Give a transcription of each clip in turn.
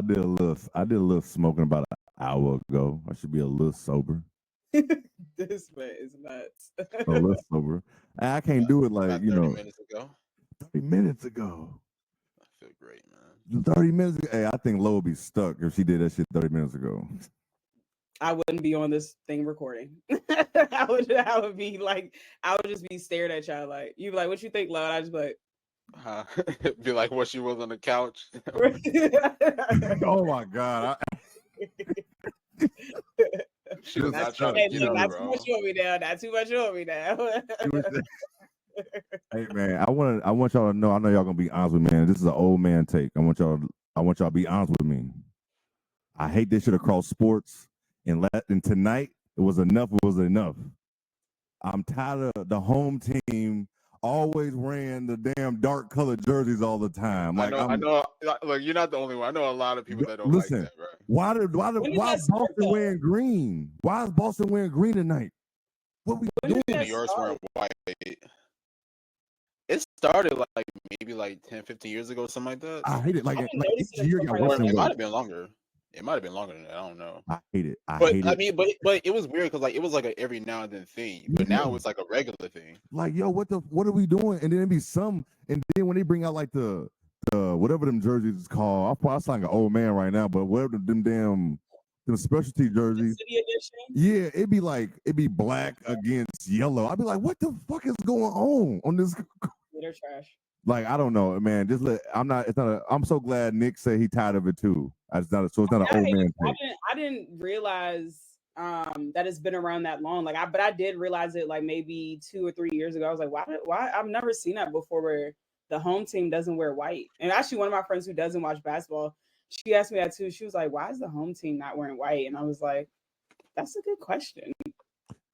did a little smoking about an hour ago. I should be a little sober. This man is nuts. A little sober. I can't do it like, About 30 minutes ago. 30 minutes ago. I feel great, man. 30 minutes ago. Hey, I think Lo would be stuck if she did that shit 30 minutes ago. I wouldn't be on this thing recording. I would be like, I would just be staring at y'all like, you'd be like, what you think, Lo? And I'd just be like, Be like what she was on the couch. Oh my God. She was not trying to get up, not bro. too much on me now. Not too much on me now. Hey man, I want y'all to know. I know y'all gonna be honest with me, man. This is an old man take. I want y'all to be honest with me. I hate this shit across sports. And tonight it was enough. It was enough. I'm tired of the home team always wearing the damn dark colored jerseys all the time. Like, I know. Look, you're not the only one. I know a lot of people that don't like that, bro. Why is Boston wearing green? Why is Boston wearing green tonight? What we doing? New York's wearing white. It started like maybe 10, 15 years ago, something like that. I hate it. Like each year got Or worse. it might have been longer. It might have been longer than that. I don't know. I hate it. But it was weird because it was like a every now and then thing. But now it's like a regular thing. Like, yo, what are we doing? And then it'd be some. And then when they bring out like the whatever them jerseys is called, I sound like an old man right now. But whatever them specialty jerseys. City edition? Yeah, it'd be black against yellow. I'd be like, what the fuck is going on this? They're trash. Like, I don't know, man. I'm so glad Nick said he tired of it too. It's not an old man thing. I didn't realize that it's been around that long. But I did realize it like maybe 2 or 3 years ago. I was like, why? I've never seen that before where the home team doesn't wear white. And actually, one of my friends who doesn't watch basketball, she asked me that too. She was like, why is the home team not wearing white? And I was like, that's a good question.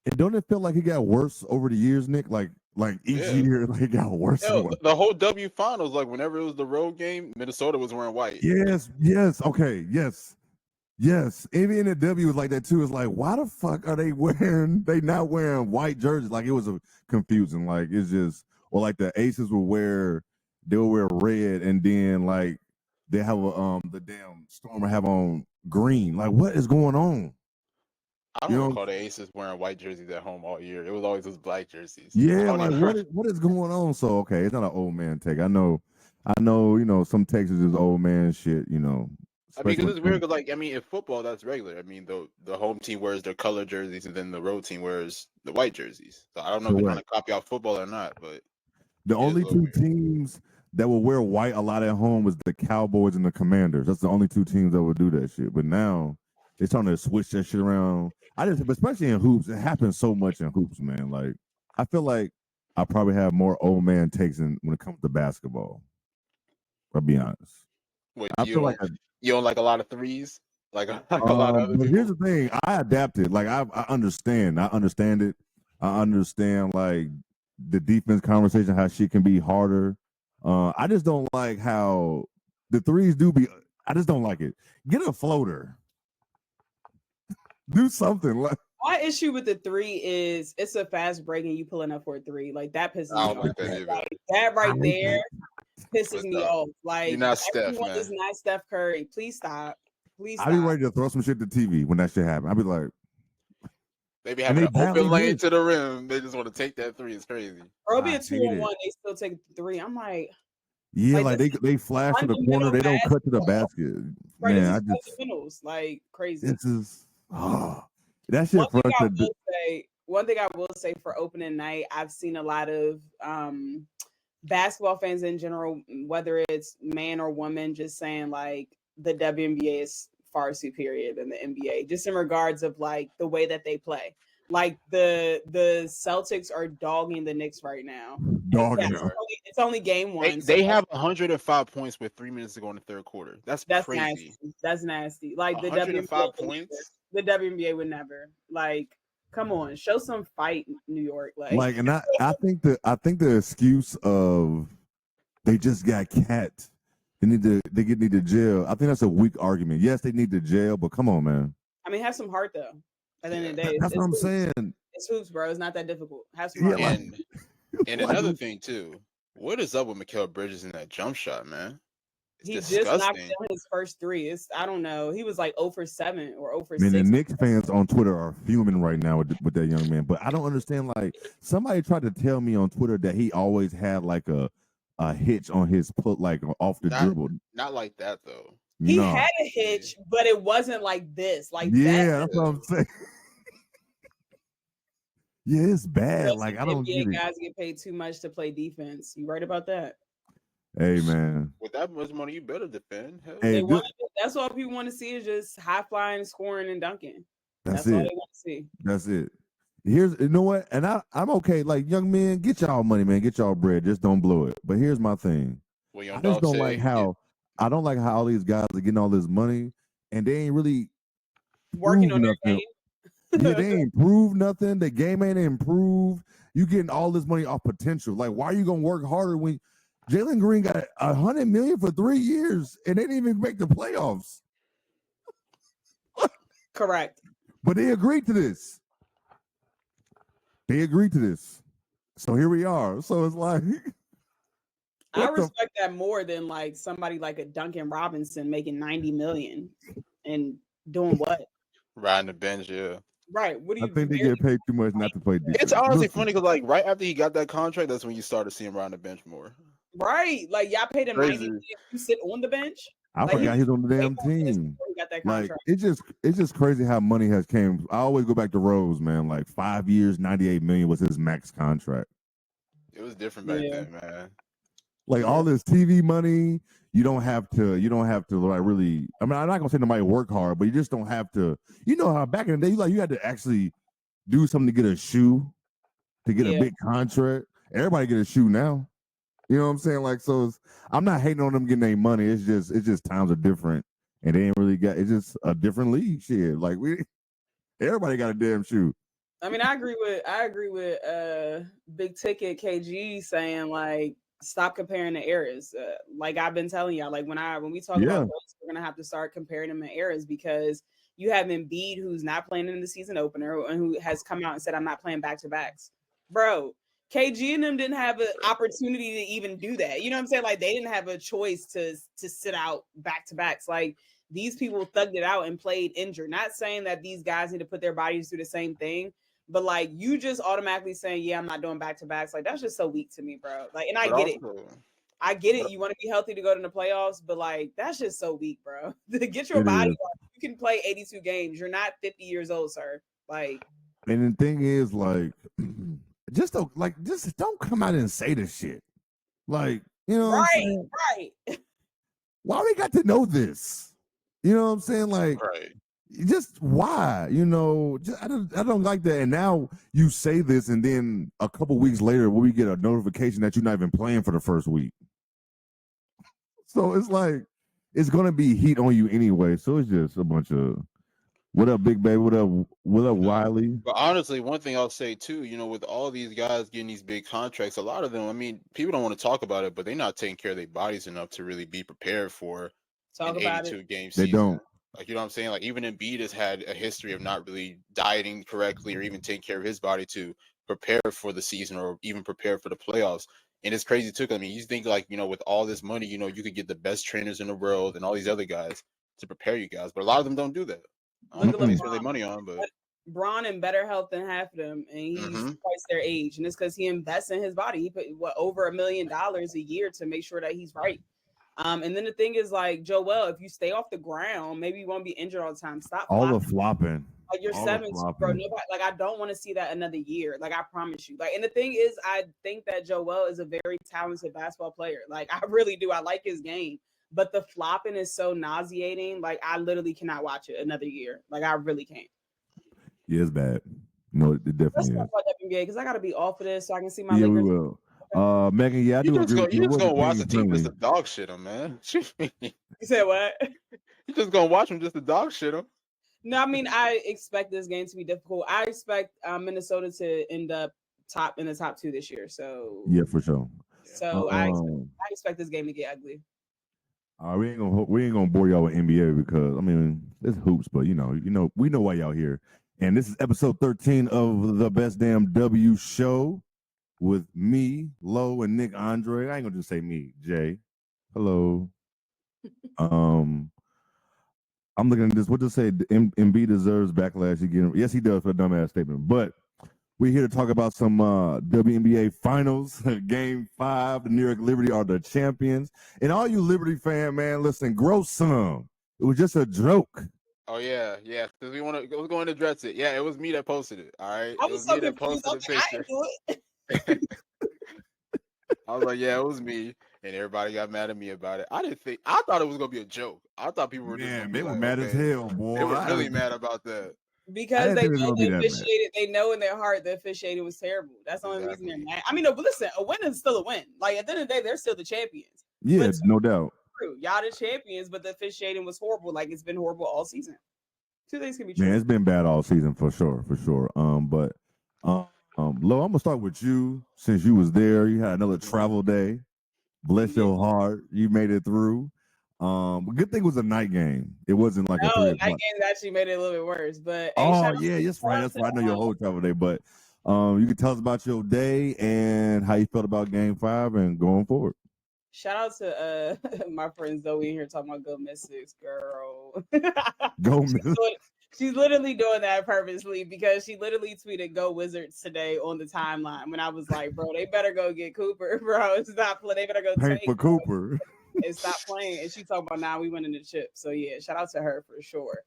And don't it feel like it got worse over the years, Nick? Like each year, it got worse. The whole W Finals, like whenever it was the road game, Minnesota was wearing white. Yes, okay, yes. Even in the W was like that too. It's like, why the fuck are they not wearing white jerseys? Like, it was confusing. Like, it's just, or like the Aces will wear red, and then like they have the damn Storm have on green. Like, what is going on? I don't recall the Aces wearing white jerseys at home all year. It was always those black jerseys. Yeah, like what is going on? So okay, it's not an old man take. I know, some takes is just old man shit, I mean, because it's weird. Because in football that's regular. I mean, the home team wears their color jerseys, and then the road team wears the white jerseys. So I don't know if they're trying to copy out football or not. But the only two teams that will wear white a lot at home was the Cowboys and the Commanders. That's the only two teams that would do that shit. But now they're trying to switch that shit around. Especially in hoops, it happens so much in hoops, man. Like, I feel like I probably have more old man takes when it comes to basketball. I'll be honest. Wait, you don't like a lot of threes? Like a lot of other but people? Here's the thing. I adapted. Like, I understand. I understand it. I understand, like, the defense conversation, how shit can be harder. I just don't like how the threes I just don't like it. Get a floater. Do something. My issue with the three is it's a fast break and you pulling up for a three. Like, that pisses me off. That right there pisses me off. Like, you're not Steph, man. Is not Steph Curry. Please stop. I'll be ready to throw some shit to TV when that shit happens. I'll be like, they be having an open lane to the rim. They just want to take that three. It's crazy. Or it'll be a 2-on-1. They still take the three. I'm like, yeah, like they flash to the corner. They don't cut to the basket. Right, man, I just like crazy. This is that shit for us to do. One thing I will say for opening night, I've seen a lot of basketball fans in general, whether it's man or woman, just saying like the WNBA is far superior than the NBA, just in regards of like the way that they play. Like the Celtics are dogging the Knicks right now. It's only game one. They have 105 points with 3 minutes to go in the third quarter. That's crazy. Nasty. That's nasty. Like, the 105 points. The WNBA would never. Like, come on, show some fight, New York. Like and I think the excuse of they just got cat. They need to jail. I think that's a weak argument. Yes, they need to jail, but come on, man. I mean, have some heart though. At the end of the day, that's what I'm saying. It's hoops, bro. It's not that difficult. Have some heart. And another thing too. What is up with Mikal Bridges in that jump shot, man? He just knocked down his first three. I don't know. He was like 0 for 7 or 0 for 6. Man, the Knicks fans on Twitter are fuming right now with that young man. But I don't understand. Like, somebody tried to tell me on Twitter that he always had like a hitch on his like off the dribble. Not like that though. He had a hitch, but it wasn't like this. Like that's what I'm saying. Yeah, it's bad. Like, I don't get it. Guys get paid too much to play defense. You right about that? Hey, man. With that much money, you better defend. Hey, that's all people want to see is just high flying, scoring, and dunking. That's all it. they want to see. That's it. You know what? And I'm okay. Like, young men, get y'all money, man. Get y'all bread. Just don't blow it. But here's my thing. I just don't like how all these guys are getting all this money and they ain't really working on their game. Yeah, they ain't improved nothing. The game ain't improved. You getting all this money off potential. Like, why are you gonna work harder when Jalen Green got $100 million for 3 years and they didn't even make the playoffs? Correct. But they agreed to this. So here we are. So it's like I respect that more than like somebody like a Duncan Robinson making $90 million and doing what? Riding the bench, yeah. Right. What do you? I think they get paid too much not to play defense. It's honestly funny because like right after he got that contract, that's when you started seeing him around the bench more. Right. Like y'all paid him $90 million. You sit on the bench. I forgot he's on the damn team. Got that like it's just crazy how money has came. I always go back to Rose, man. Like 5 years, $98 million was his max contract. It was different back then, man. Like all this TV money, you don't have to like really. I mean, I'm not gonna say nobody work hard, but you just don't have to. You know how back in the day, you had to actually do something to get a shoe, to get a big contract. Everybody get a shoe now. You know what I'm saying? Like, so I'm not hating on them getting their money. It's just times are different, and they ain't really got. It's just a different league. Shit, like everybody got a damn shoe. I mean, I agree with Big Ticket KG saying like, stop comparing the eras. Like I've been telling y'all, like when we talk about those, we're gonna have to start comparing them in eras because you have Embiid who's not playing in the season opener and who has come out and said, I'm not playing back-to-backs. Bro, KG and them didn't have an opportunity to even do that. You know what I'm saying? Like they didn't have a choice to sit out back-to-backs. Like these people thugged it out and played injured. Not saying that these guys need to put their bodies through the same thing, but like you just automatically saying, yeah, I'm not doing back-to-backs. Like that's just so weak to me, bro. Like, and I get it. You want to be healthy to go to the playoffs, but like that's just so weak, bro. Get your body on. You can play 82 games. You're not 50 years old, sir. Like, and the thing is, like, just don't come out and say this shit. Like, you know, right. Why we got to know this? You know what I'm saying? Like, just why? You know, I don't like that. And now you say this, and then a couple weeks later, we get a notification that you're not even playing for the first week. So it's like it's gonna be heat on you anyway. So it's just a bunch of what up, Big Baby? What up, Wiley? But honestly, one thing I'll say too, you know, with all these guys getting these big contracts, a lot of them, I mean, people don't want to talk about it, but they're not taking care of their bodies enough to really be prepared for an 82 game season. They don't. Like, you know what I'm saying? Like, even Embiid has had a history of not really dieting correctly or even taking care of his body to prepare for the season or even prepare for the playoffs. And it's crazy too. I mean, you think like, you know, with all this money, you know, you could get the best trainers in the world and all these other guys to prepare you guys, but a lot of them don't do that. I don't know what they spend their money on, but Bron in better health than half of them, and he's twice their age, and it's because he invests in his body. He put over $1 million a year to make sure that he's right. And then the thing is, like, Joel, if you stay off the ground, maybe you won't be injured all the time. Stop all the flopping. Like you're 17, bro. Nobody, like, I don't want to see that another year. Like, I promise you. Like, and the thing is, I think that Joel is a very talented basketball player. Like, I really do. I like his game. But the flopping is so nauseating. Like, I literally cannot watch it another year. Like, I really can't. Yeah, it's bad. No, it definitely Let's is. talk about WNBA because I got to be off of this so I can see my Lakers. We will. Megan, I do agree with you. You just gonna watch the team just to dog shit them, man. You said what? You just gonna watch them just to dog shit them. No, I mean, I expect this game to be difficult. I expect Minnesota to end up in the top 2 this year. So yeah, for sure. So I expect this game to get ugly. We ain't gonna bore y'all with NBA because I mean it's hoops, but you know we know why y'all here. And this is episode 13 of the Best Damn W Show with me, Lo, and Nick Andre. I ain't gonna just say me, Jay. Hello. I'm looking at this. What to say? MB deserves backlash again. Yes, he does for a dumbass statement. But we're here to talk about some WNBA Finals, Game 5. The New York Liberty are the champions. And all you Liberty fan, man, listen, grow some. It was just a joke. Oh yeah. Because we're going to address it. Yeah, it was me that posted it. All right. I It was was so me that confused. posted the I picture. didn't do it. I was like, yeah, it was me, and everybody got mad at me about it. I thought it was gonna be a joke. I thought people were just gonna Man, be they were like, mad okay. as hell, boy. They were really mad about that. Because didn't they think it was know gonna be the that bad. officiating, they know in their heart the officiating was terrible. That's the only reason they're Exactly. mad. I mean, no, but listen, a win is still a win. Like at the end of the day, they're still the champions. Yeah, But no doubt. true, y'all the champions, but the officiating was horrible. Like it's been horrible all season. Two things can be true. Man, it's been bad all season for sure. But Lo, I'm gonna start with you since you was there. You had another travel day. Bless your heart, you made it through. Good thing it was a night game. It wasn't like a 3 Night o'clock. games actually made it a little bit worse. But Oh shout yeah, that's right. That's to, right. I know your whole travel day, but you can tell us about your day and how you felt about Game 5 and going forward. shout out to my friend Zoe in here talking about go Mystics, girl. Go Miss. She's literally doing that purposely because she literally tweeted "Go Wizards" today on the timeline when I was like, "Bro, they better go get Cooper, bro. It's not play. They better go Paint take for Cooper and stop playing." And she talking about now we winning the chip. So yeah, shout out to her for sure.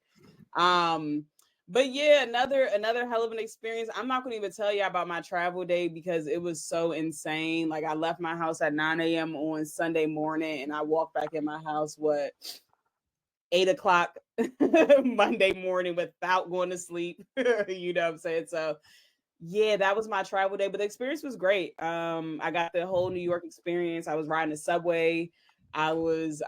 But yeah, another hell of an experience. I'm not gonna even tell you about my travel day because it was so insane. Like I left my house at 9 a.m. on Sunday morning and I walked back in my house 8 o'clock Monday morning without going to sleep. You know what I'm saying? So yeah, that was my travel day, but the experience was great. I got the whole New York experience. I was riding the subway. I was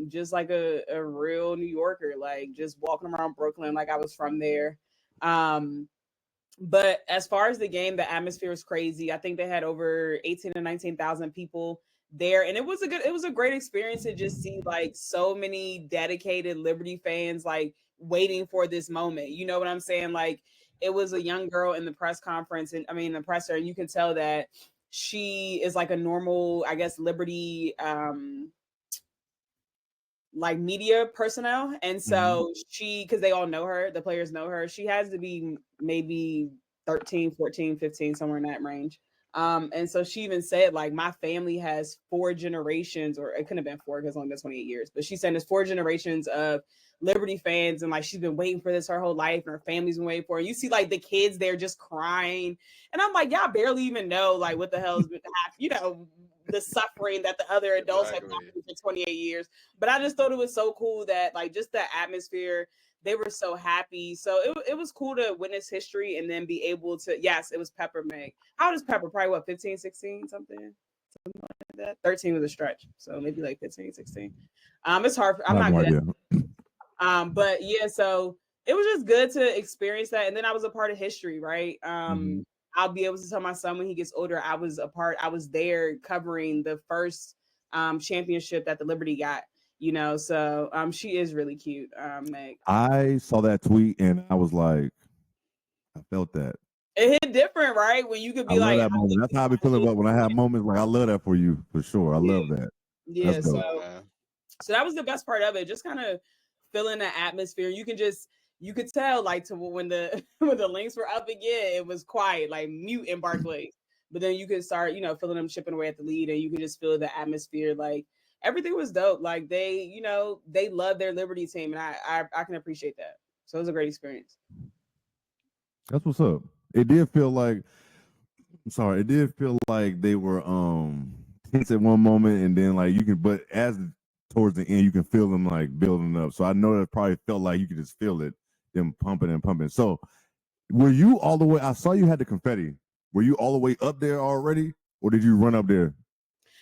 just like a real New Yorker, like just walking around Brooklyn like I was from there. But as far as the game, the atmosphere was crazy. I think they had over 18 to 19,000 people there, and it was a great experience to just see like so many dedicated Liberty fans like waiting for this moment. You know what I'm saying? Like it was a young girl in the press conference, and I mean the presser, and you can tell that she is like a normal, I guess, Liberty like media personnel. And so she, because they all know her, the players know her, she has to be maybe 13, 14, 15, somewhere in that range. And so she even said, like, my family has 4 generations, or it couldn't have been 4 because it's only been 28 years, but she said there's 4 generations of Liberty fans, and like she's been waiting for this her whole life, and her family's been waiting for it. And you see like the kids there just crying, and I'm like, y'all barely even know like what the hell's been happening, you know, the suffering that the other adults have gone through for 28 years. But I just thought it was so cool that like just the atmosphere, they were so happy. So it was cool to witness history and then be able to, yes, it was Pepper Meg. How old is Pepper? Probably what, 15, 16, something like that. 13 was a stretch. So maybe like 15, 16. It's hard. I'm not good at but yeah, so it was just good to experience that. And then I was a part of history, right? I'll be able to tell my son when he gets older, I was there covering the first championship that the Liberty got, you know. So she is really cute, Meg. I saw that tweet and I was like, I felt that. It hit different, right? When you could be I love like, that moment. That's how I be feeling about when I have moments. Like I love that for you for sure. I love that. Yeah, That's dope. So that was the best part of it. Just kind of feeling the atmosphere. You could tell like to when the when the Lynx were up again, it was quiet, like mute in Barclays. But then you could start, you know, feeling them chipping away at the lead, and you could just feel the atmosphere. Like everything was dope. Like they, you know, they love their Liberty team, and I can appreciate that. So it was a great experience. That's what's up. It did feel like they were tense at one moment, and then like you can, but as towards the end, you can feel them like building up. So I know that probably felt like you could just feel it, them pumping and pumping. So were you all the way? I saw you had the confetti. Were you all the way up there already, or did you run up there?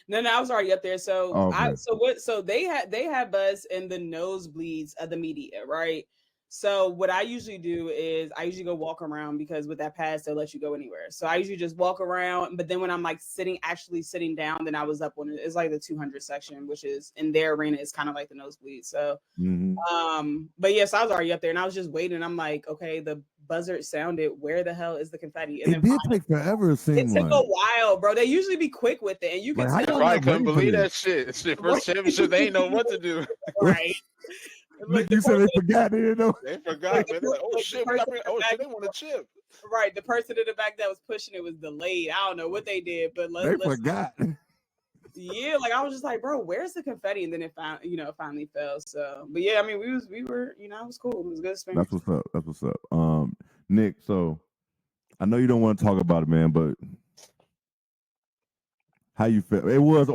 No, I was already up there. So okay. So they have us in the nosebleeds of the media, right? So what I usually do is I usually go walk around because with that pass they'll let you go anywhere. So I usually just walk around, but then when I'm like actually sitting down, then I was up on it. It's like the 200 section, which is in their arena. It's kind of like the nosebleed. So, but yes, I was already up there and I was just waiting. I'm like, okay, the buzzer sounded, where the hell is the confetti? And It did take forever. It it seemed took like. a while, bro. They usually be quick with it, and you can Like, how tell. y'all Probably not couldn't waiting for believe that this? shit. It's their first championship. They ain't know what to do. Right. Nick, you said they forgot. They didn't know. They forgot, man. They're like, oh the shit, person oh back- shit, they want a chip. Right, the person in the back that was pushing it was delayed. I don't know what they did, but They let's forgot. yeah, like I was just like, bro, where's the confetti? And then it found, finally fell. So, but yeah, I mean, we were, it was cool. It was a good experience. That's what's up. That's what's up. Nick, so I know you don't want to talk about it, man, but how you feel? It was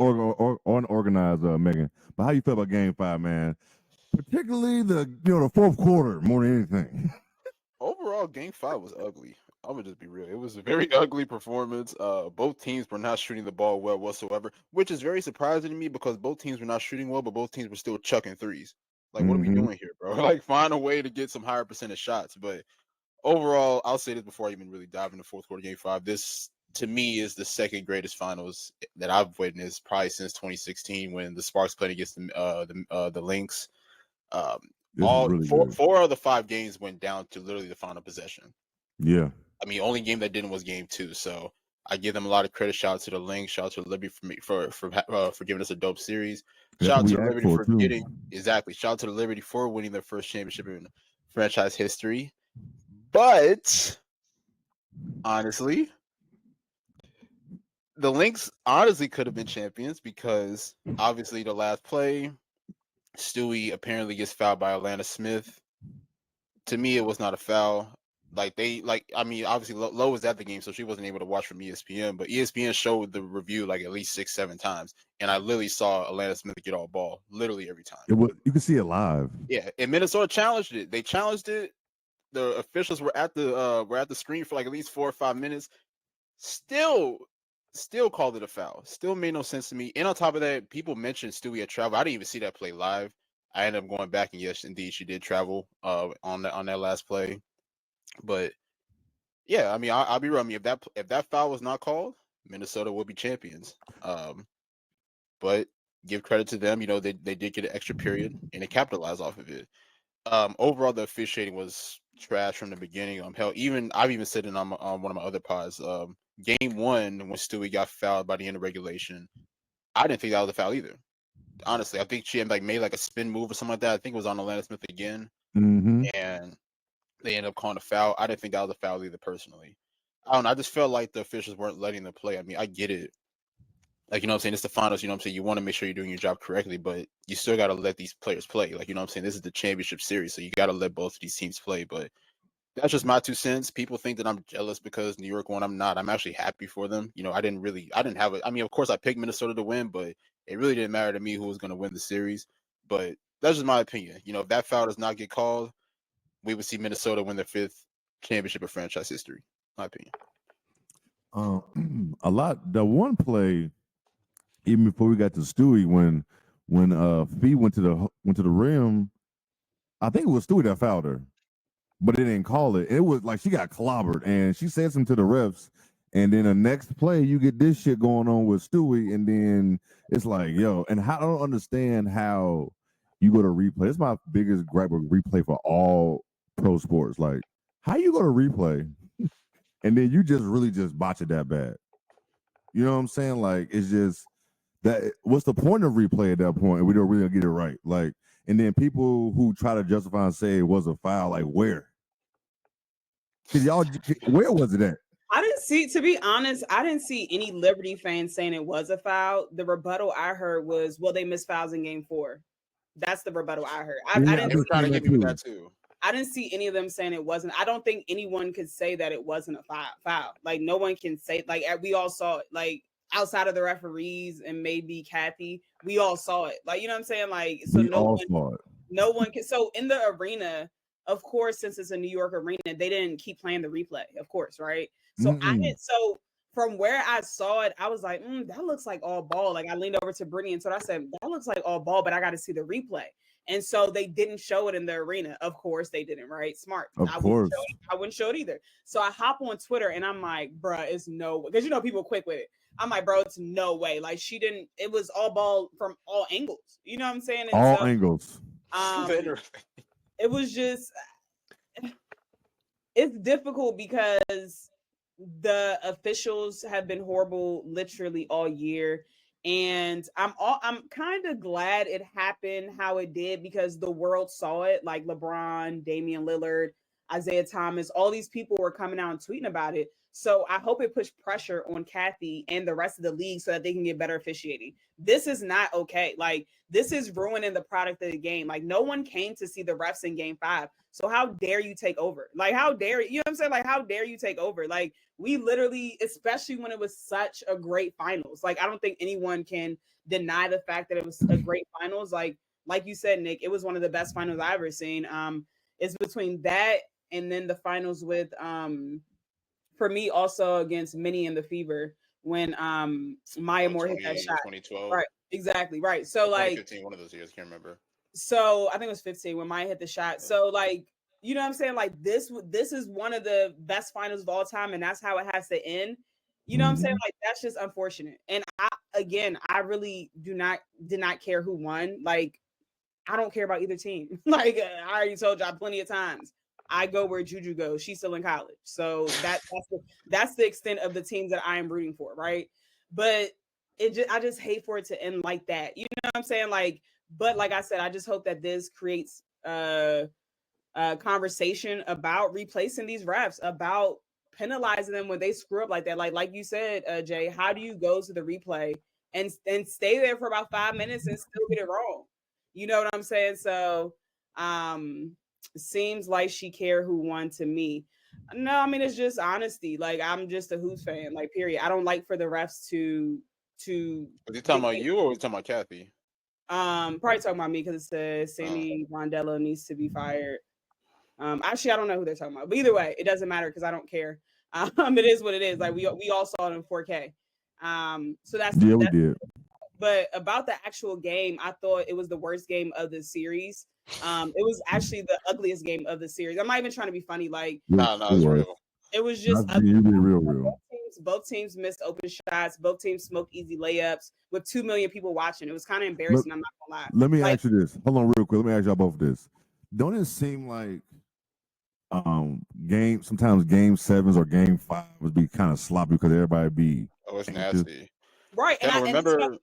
unorganized, Megan. But how you feel about Game 5, man? Particularly the fourth quarter more than anything. Overall, Game 5 was ugly. I'm gonna just be real. It was a very ugly performance. Both teams were not shooting the ball well whatsoever, which is very surprising to me because both teams were not shooting well, but both teams were still chucking threes. Like, what are we doing here, bro? Like, find a way to get some higher percentage shots. But overall, I'll say this before I even really dive into fourth quarter Game 5. This, to me, is the second greatest finals that I've witnessed probably since 2016 when the Sparks played against the Lynx. Four of the 5 games went down to literally the final possession. Yeah. I mean, only game that didn't was Game 2. So I give them a lot of credit. Shout out to the Lynx. Shout out to Olivia for giving us a dope series. Shout out to Liberty for getting Shout out to the Liberty for winning their first championship in franchise history. But honestly, the Lynx honestly could have been champions because obviously the last play, Stewie apparently gets fouled by Atlanta Smith. To me, it was not a foul. Obviously Lo was at the game, so she wasn't able to watch from ESPN, but ESPN showed the review like at least 6-7 times. And I literally saw Atlanta Smith get all ball literally every time. You can see it live. Yeah. And Minnesota challenged it. They challenged it. The officials were at the screen for like at least 4 or 5 minutes. Still called it a foul. Still made no sense to me. And on top of that, people mentioned Stewie had traveled. I didn't even see that play live. I ended up going back, and yes, indeed, she did travel on that last play. But yeah, I mean, I'll be real. I mean, if that foul was not called, Minnesota would be champions. But give credit to them. They did get an extra period and they capitalized off of it. Overall, the officiating was trash from the beginning. Hell, I've even said it on one of my other pods. Game 1, when Stewie got fouled by the end of regulation, I didn't think that was a foul either. Honestly, I think she had made a spin move or something like that. I think it was on Atlanta Smith again, and they ended up calling a foul. I didn't think that was a foul either, personally. I don't know. I just felt like the officials weren't letting them play. I mean, I get it. Like, you know what I'm saying? It's the finals, you know what I'm saying? You want to make sure you're doing your job correctly, but you still got to let these players play. Like, you know what I'm saying? This is the championship series, so you got to let both of these teams play. But that's just my 2 cents. People think that I'm jealous because New York won. I'm not. I'm actually happy for them. I didn't have it. I mean, of course, I picked Minnesota to win, but it really didn't matter to me who was going to win the series. But that's just my opinion. If that foul does not get called, we would see Minnesota win their 5th championship of franchise history. My opinion. The one play, even before we got to Stewie, when Fee went to the rim, I think it was Stewie that fouled her, but they didn't call it. It was like she got clobbered, and she said something to the refs. And then the next play, you get this shit going on with Stewie, and then it's like, yo, and I don't understand how you go to replay. It's my biggest gripe with replay for all pro sports. Like, how you go to replay, and then you just botch it that bad? You know what I'm saying? Like, it's just that. What's the point of replay at that point? We don't really get it right. Like, and then people who try to justify and say it was a foul, like where? Where was it at? I didn't see, to be honest, I didn't see any Liberty fans saying it was a foul. The rebuttal I heard was, well, they missed fouls in Game 4. That's the rebuttal I heard. I didn't. They were trying to get me with that too. I didn't see any of them saying it wasn't. I don't think anyone could say that it wasn't a foul. Like, no one can say, like, we all saw it. Like, outside of the referees and maybe Kathy, we all saw it. Like, you know what I'm saying? Like, so no one can. So in the arena, of course, since it's a New York arena, they didn't keep playing the replay, of course, right? So So from where I saw it, I was like, that looks like all ball. Like, I leaned over to Brittany and so I said, that looks like all ball, but I got to see the replay. And so they didn't show it in the arena. Of course they didn't, right? Smart. I wouldn't show it either. So I hop on Twitter and I'm like, bruh, it's no way. Because people quick with it. I'm like, bro, it's no way. Like, she didn't. It was all ball from all angles. You know what I'm saying? And all angles. It was just. it's difficult because the officials have been horrible literally all year. And I'm kind of glad it happened how it did because the world saw it. Like LeBron, Damian Lillard, Isaiah Thomas, all these people were coming out and tweeting about it. So I hope it pushed pressure on Kathy and the rest of the league so that they can get better officiating. This is not okay. Like, this is ruining the product of the game. Like, no one came to see the refs in game 5. So how dare you take over? Like, how dare you know what I'm saying? Like, how dare you take over? Like, we literally, especially when it was such a great finals. Like, I don't think anyone can deny the fact that it was a great finals. Like you said, Nick, it was one of the best finals I've ever seen. It's between that and then the finals with for me also against Minnie and the Fever when Maya Moore hit that shot. 2012. Right, exactly, right. So like 2015, one of those years, can't remember. So I think it was 15 when Maya hit the shot. So like, you know what I'm saying? Like this is one of the best finals of all time, and that's how it has to end. You know what I'm saying? Like, that's just unfortunate. And I really did not care who won. Like, I don't care about either team. Like, I already told y'all plenty of times. I go where Juju goes. She's still in college. So that's the extent of the teams that I am rooting for, right? But I just hate for it to end like that. You know what I'm saying? Like, but like I said, I just hope that this creates a conversation about replacing these refs, about penalizing them when they screw up like that. Like you said, Jay, how do you go to the replay and stay there for about 5 minutes and still get it wrong? You know what I'm saying? So seems like she cared who won to me. No, I mean, it's just honesty. Like, I'm just a Who's fan, like, period. I don't like for the refs to Was he talking about you or was he talking about Kathy? Probably talking about me because it says Sandy Rondello needs to be fired. Actually, I don't know who they're talking about, but either way, it doesn't matter because I don't care. It is what it is. Like, we all saw it in 4K. So that's we did. But about the actual game, I thought it was the worst game of the series. It was actually the ugliest game of the series. I'm not even trying to be funny. Like, no, it's real. It was just real. Both teams missed open shots. Both teams smoked easy layups with 2 million people watching. It was kind of embarrassing. I'm not gonna lie. Let me ask you this. Hold on, real quick. Let me ask y'all both this. Don't it seem like sometimes game 7s or game 5s would be kind of sloppy because everybody be it's nasty. Right. And I remember,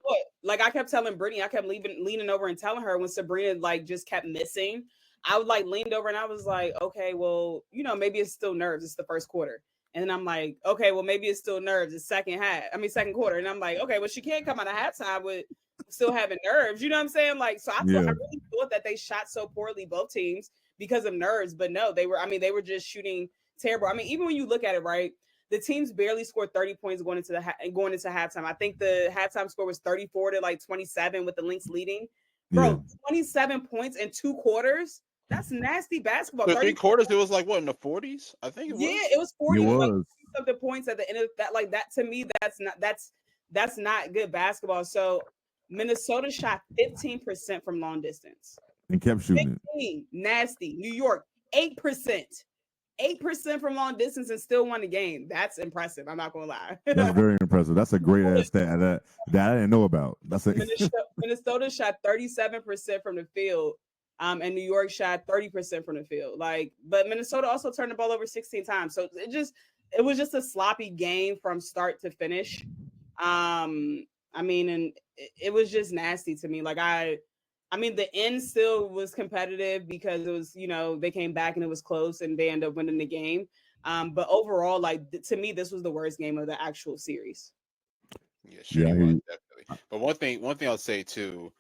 like I kept telling Brittany, I kept leaning over and telling her when Sabrina like just kept missing. I would like leaned over and I was like, okay, well, you know, maybe it's still nerves. It's the first quarter. And then I'm like, okay, well, maybe it's still nerves. It's second quarter. And I'm like, okay, well, she can't come out of halftime with still having nerves. You know what I'm saying? Like, so I really thought that they shot so poorly, both teams, because of nerves. But no, they were just shooting terrible. I mean, even when you look at it, right, the teams barely scored 30 points going into halftime. I think the halftime score was 34 to like 27 with the Lynx leading. Bro, 27 points in 2 quarters. That's nasty basketball. For 3 quarters, it was like what in the 40s? I think it was. Yeah, it was 40. It was. Like, of the points at the end of that, like that to me, that's not good basketball. So Minnesota shot 15% from long distance and kept shooting. 15, nasty. New York 8%. 8% from long distance and still won the game. That's impressive. I'm not gonna lie. That's very impressive. That's a great ass stat that I didn't know about. That's Minnesota shot 37% from the field, and New York shot 30% from the field. Like, but Minnesota also turned the ball over 16 times. So it was just a sloppy game from start to finish. I mean, and it was just nasty to me. Like I mean, the end still was competitive because it was, you know, they came back and it was close and they ended up winning the game. But overall, like to me, this was the worst game of the actual series. Yeah, definitely. But one thing I'll say too,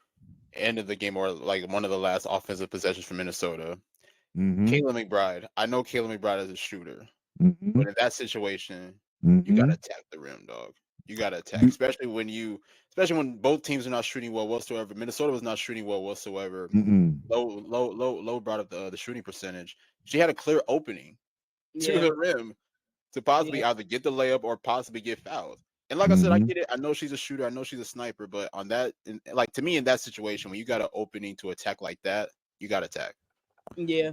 end of the game or like one of the last offensive possessions for Minnesota, Kayla McBride. I know Kayla McBride is a shooter, but in that situation, you gotta attack the rim, dog. You gotta attack, especially when both teams are not shooting well whatsoever. Minnesota was not shooting well whatsoever. Low brought up the shooting percentage. She had a clear opening to the rim to possibly either get the layup or possibly get fouled. And like I said, I get it. I know she's a shooter. I know she's a sniper. But on that, like to me, in that situation, when you got an opening to attack like that, you got to attack. Yeah.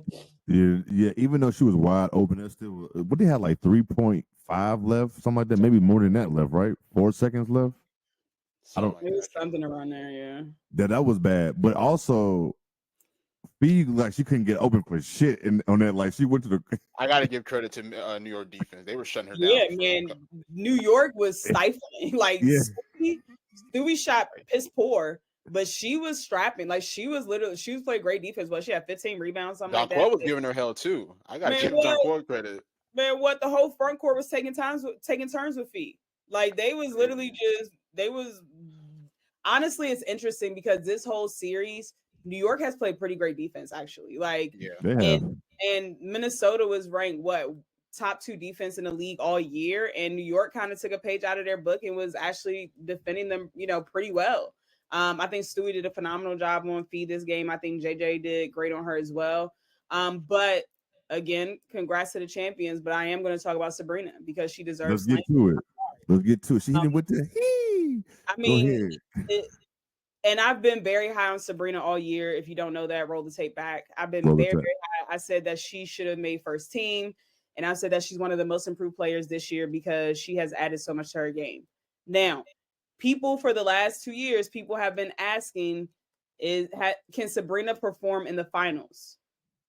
Even though she was wide open, it still. What they had like 3.5 left, something like that. Maybe more than that left, right? 4 seconds left. It was something around there. Yeah. That was bad, but also, Fee, like she couldn't get open for shit on that. Like she went to the. I got to give credit to New York defense. They were shutting her Yeah, down. man. New York was stifling. Like Yeah. Stewie shot piss poor, but she was strapping. Like she was playing great defense. But she had 15 rebounds, something like that. Jonquel was giving her hell too. I got to give Jonquel credit. Man, what the whole front court was taking turns with Fee. Like they was literally honestly, it's interesting because this whole series, New York has played pretty great defense, actually. Like, and Minnesota was ranked top 2 defense in the league all year, and New York kind of took a page out of their book and was actually defending them, pretty well. I think Stewie did a phenomenal job on Fee this game. I think JJ did great on her as well. But again, congrats to the champions. But I am going to talk about Sabrina because she deserves. Let's get to it. She even with the I mean, and I've been very high on Sabrina all year. If you don't know that, roll the tape back. I've been very high. I said that she should have made first team. And I said that she's one of the most improved players this year because she has added so much to her game. Now, people for the last 2 years, people have been asking, can Sabrina perform in the finals?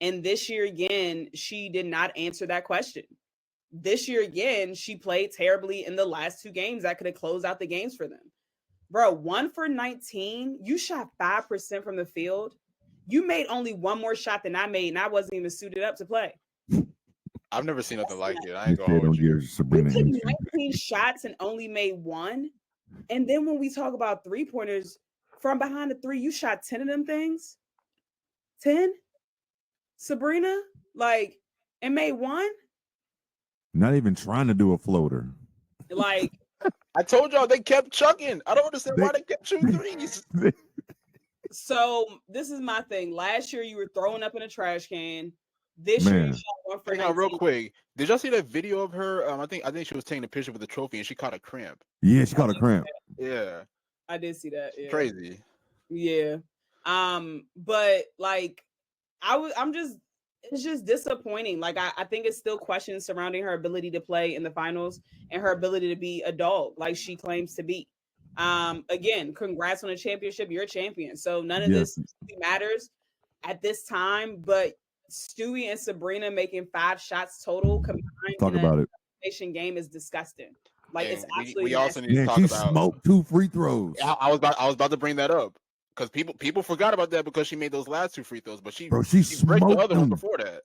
And this year again, she did not answer that question. This year again, she played terribly in the last 2 games that could have closed out the games for them. Bro, 1 for 19. You shot 5% from the field. You made only one more shot than I made, and I wasn't even suited up to play. I've never seen nothing like it. I ain't gonna hold you. You took 19 shots and only made 1. And then when we talk about 3-pointers, from behind the 3, you shot 10 of them things. 10? Sabrina? Like, and made 1? Not even trying to do a floater. Like, I told y'all they kept chucking. I don't understand why they kept shooting threes. So this is my thing. Last year you were throwing up in a trash can. This year you shot 1 for 19. Real quick, did y'all see that video of her? I think she was taking a picture with the trophy and she caught a cramp. Yeah, she caught a cramp. Yeah, I did see that. Yeah. Crazy. Yeah. But like, it's just disappointing. Like I think it's still questions surrounding her ability to play in the finals and her ability to be a dog like she claims to be. Again, congrats on the championship. You're a champion. So none of this matters at this time, but Stewie and Sabrina making 5 shots total combined talk about it. Elimination game is disgusting. Like it's absolutely. We also need to talk about. Smoked 2 free throws. I was about to bring that up because people forgot about that because she made those last 2 free throws, but she smoked the other one before that.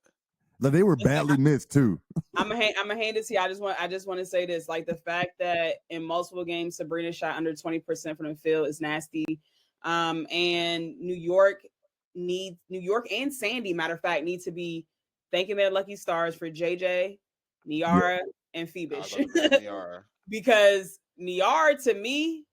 Like they were badly missed too. I'm gonna hand this to you. I just want to say this. Like the fact that in multiple games Sabrina shot under 20% from the field is nasty. And New York and Sandy, matter of fact, need to be thanking their lucky stars for JJ, Niara, and Phoebish. Because Niara, to me,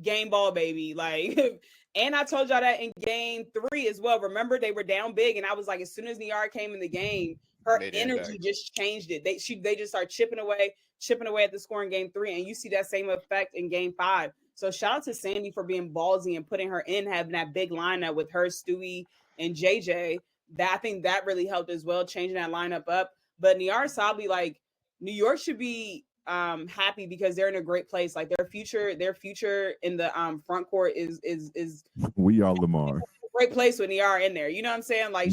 game ball baby. Like, and I told y'all that in game 3 as well. Remember, they were down big, and I was like, as soon as Niara came in the game, her energy just changed it. They just start chipping away at the score in game 3, and you see that same effect in game 5. So shout out to Sandy for being ballsy and putting her in, having that big lineup with her, Stewie, and JJ. That I think that really helped as well, changing that lineup up. But Niara Sabli, like New York should be happy because they're in a great place. Like their future in the front court is we are Lamar. Great place with Niara in there. You know what I'm saying? Like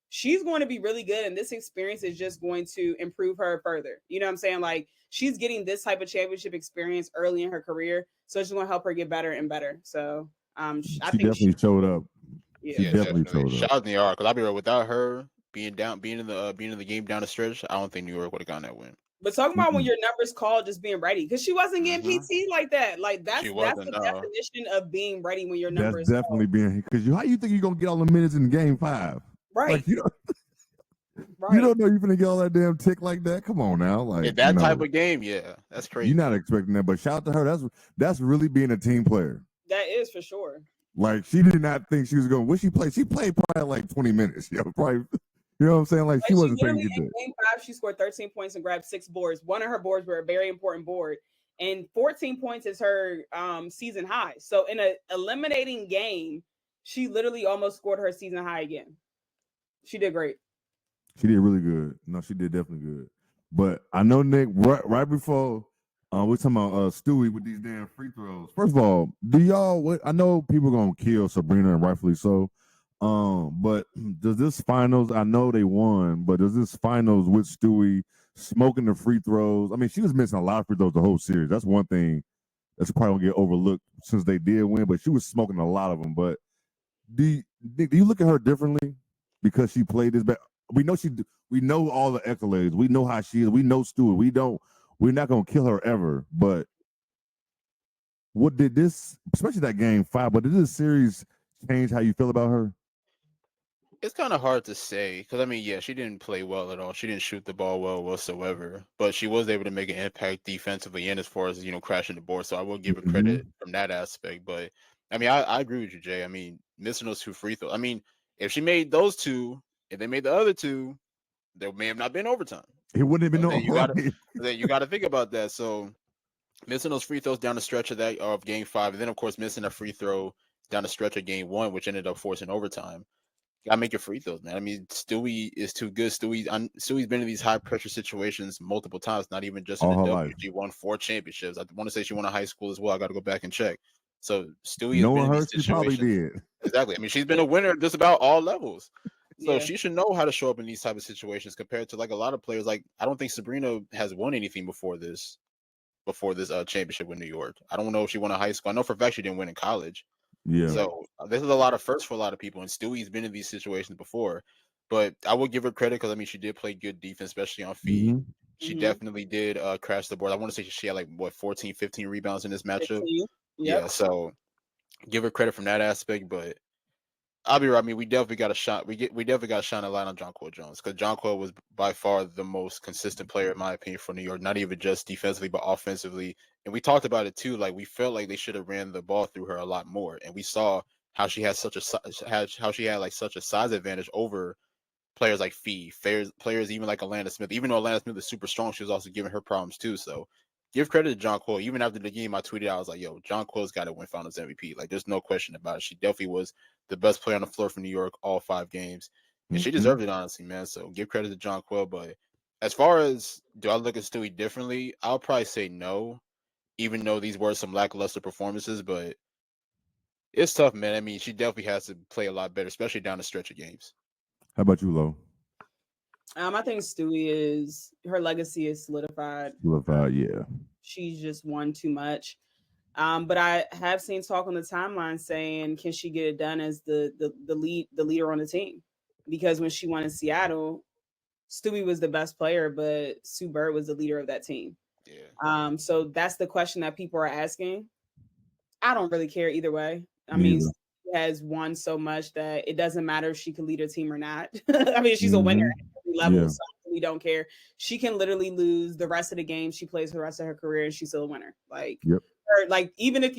she's going to be really good, and this experience is just going to improve her further. You know what I'm saying? Like she's getting this type of championship experience early in her career, so it's going to help her get better and better. So I think definitely showed up. Yeah, definitely showed up. Shout out to Niara, because I'll be real, without her being in the game down the stretch, I don't think New York would have gotten that win. But talking about when your numbers called, just being ready, because she wasn't getting PT like that. Like that's the definition of being ready when your numbers. That's definitely being, because how you think you're gonna get all the minutes in game 5? Right. Like, you don't know you're gonna get all that damn tick like that. Come on now, like in that type of game, yeah, that's crazy. You're not expecting that, but shout out to her. That's really being a team player. That is for sure. Like she did not think she was going. What she played? She played probably like 20 minutes. Probably. You know what I'm saying? Like she wasn't thinking in game 5, she scored 13 points and grabbed 6 boards. One of her boards were a very important board, and 14 points is her season high. So in an eliminating game, she literally almost scored her season high again. She did great. She did really good. No, she did definitely good. But I know, Nick, right before we're talking about Stewie with these damn free throws. First of all, I know people gonna kill Sabrina, and rightfully so. But does this finals? I know they won, but does this finals with Stewie smoking the free throws? I mean, she was missing a lot of free throws the whole series. That's one thing that's probably gonna get overlooked since they did win. But she was smoking a lot of them. But do you look at her differently because she played this back? We know we know all the accolades. We know how she is. We know Stewie. We're not gonna kill her ever. But what did this, especially that game 5? But did this series change how you feel about her? It's kind of hard to say because I mean, yeah, she didn't play well at all. She didn't shoot the ball well whatsoever, but she was able to make an impact defensively and as far as crashing the board. So I will give her credit from that aspect. But I mean, I agree with you, Jay. I mean, missing those 2 free throws. I mean, if she made those 2, if they made the other 2, there may have not been overtime. It wouldn't have been You got to think about that. So missing those free throws down the stretch of game 5, and then of course missing a free throw down the stretch of game 1, which ended up forcing overtime. Gotta make your free throws, man. I mean, Stewie is too good. Stewie's been in these high pressure situations multiple times, not even just in the W. She won 4 championships. I want to say she won a high school as well. I got to go back and check. So Stewie has been in these situations. She probably did. Exactly. I mean, she's been a winner just about all levels. So she should know how to show up in these type of situations compared to like a lot of players. Like I don't think Sabrina has won anything before this championship with New York. I don't know if she won a high school. I know for a fact she didn't win in college. Yeah. So this is a lot of firsts for a lot of people, and Stewie's been in these situations before. But I will give her credit because I mean she did play good defense, especially on feed. She definitely did crash the board. I want to say she had like 14, 15 rebounds in this matchup. Yeah, so give her credit from that aspect. But I'll be right. I mean, we definitely got to shine. We definitely got to shine a light on Jonquel Jones because Jonquel was by far the most consistent player, in my opinion, for New York. Not even just defensively, but offensively. And we talked about it too. Like we felt like they should have ran the ball through her a lot more. And we saw how she had such a size advantage over players like Fee, players even like Alana Smith. Even though Alana Smith is super strong, she was also giving her problems too. So give credit to Jonquel. Even after the game, I tweeted, I was like, yo, Jonquel's got to win Finals MVP. Like, there's no question about it. She definitely was the best player on the floor for New York all 5 games. And she deserved it, honestly, man. So give credit to Jonquel. But as far as do I look at Stewie differently, I'll probably say no, even though these were some lackluster performances. But it's tough, man. I mean, she definitely has to play a lot better, especially down the stretch of games. How about you, Lo? I think Stewie her legacy is solidified. Yeah. She's just won too much. But I have seen talk on the timeline saying, can she get it done as the leader on the team? Because when she won in Seattle, Stewie was the best player, but Sue Bird was the leader of that team. Yeah. So that's the question that people are asking. I don't really care either way. I mean, she has won so much that it doesn't matter if she can lead her team or not. I mean, she's a winner at every level, so we don't care. She can literally lose the rest of the game she plays for the rest of her career, and she's still a winner. Like, like even if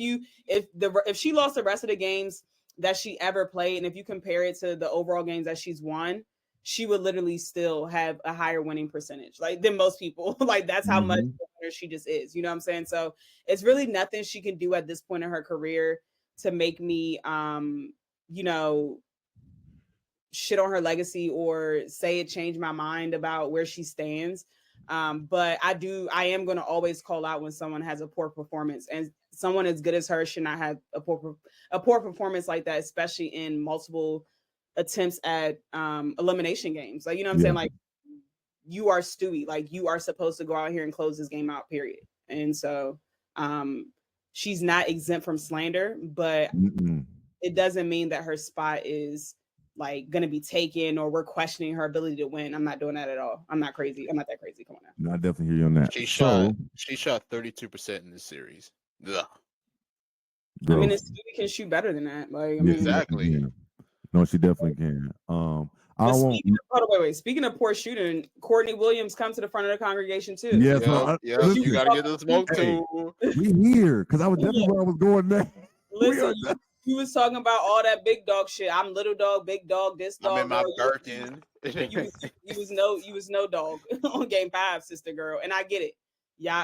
she lost the rest of the games that she ever played, and if you compare it to the overall games that she's won, she would literally still have a higher winning percentage, like than most people. Like that's how much winner she just is. You know what I'm saying? So it's really nothing she can do at this point in her career to make me, shit on her legacy or say it changed my mind about where she stands. But I am going to always call out when someone has a poor performance, and someone as good as her should not have a poor performance like that, especially in multiple attempts at elimination games. Like, you know what I'm saying? Like, you are Stewie, like you are supposed to go out here and close this game out, period. And so she's not exempt from slander, but it doesn't mean that her spot is like going to be taken or we're questioning her ability to win. I'm not doing that at all. I'm not crazy. I'm not that crazy. Come on now. No, I definitely hear you on that. She shot 32% in this series. Ugh. I mean, Stewie can shoot better than that. Like, I mean, exactly. No, she definitely can. Speaking of poor shooting, Courtney Williams come to the front of the congregation too. Yeah, you gotta get the smoke too. We here because I was definitely where I was going next. Listen, you was talking about all that big dog shit. I'm little dog, big dog, this dog. I'm in my Birkin. You was no dog on game 5, sister girl, and I get it. Yeah,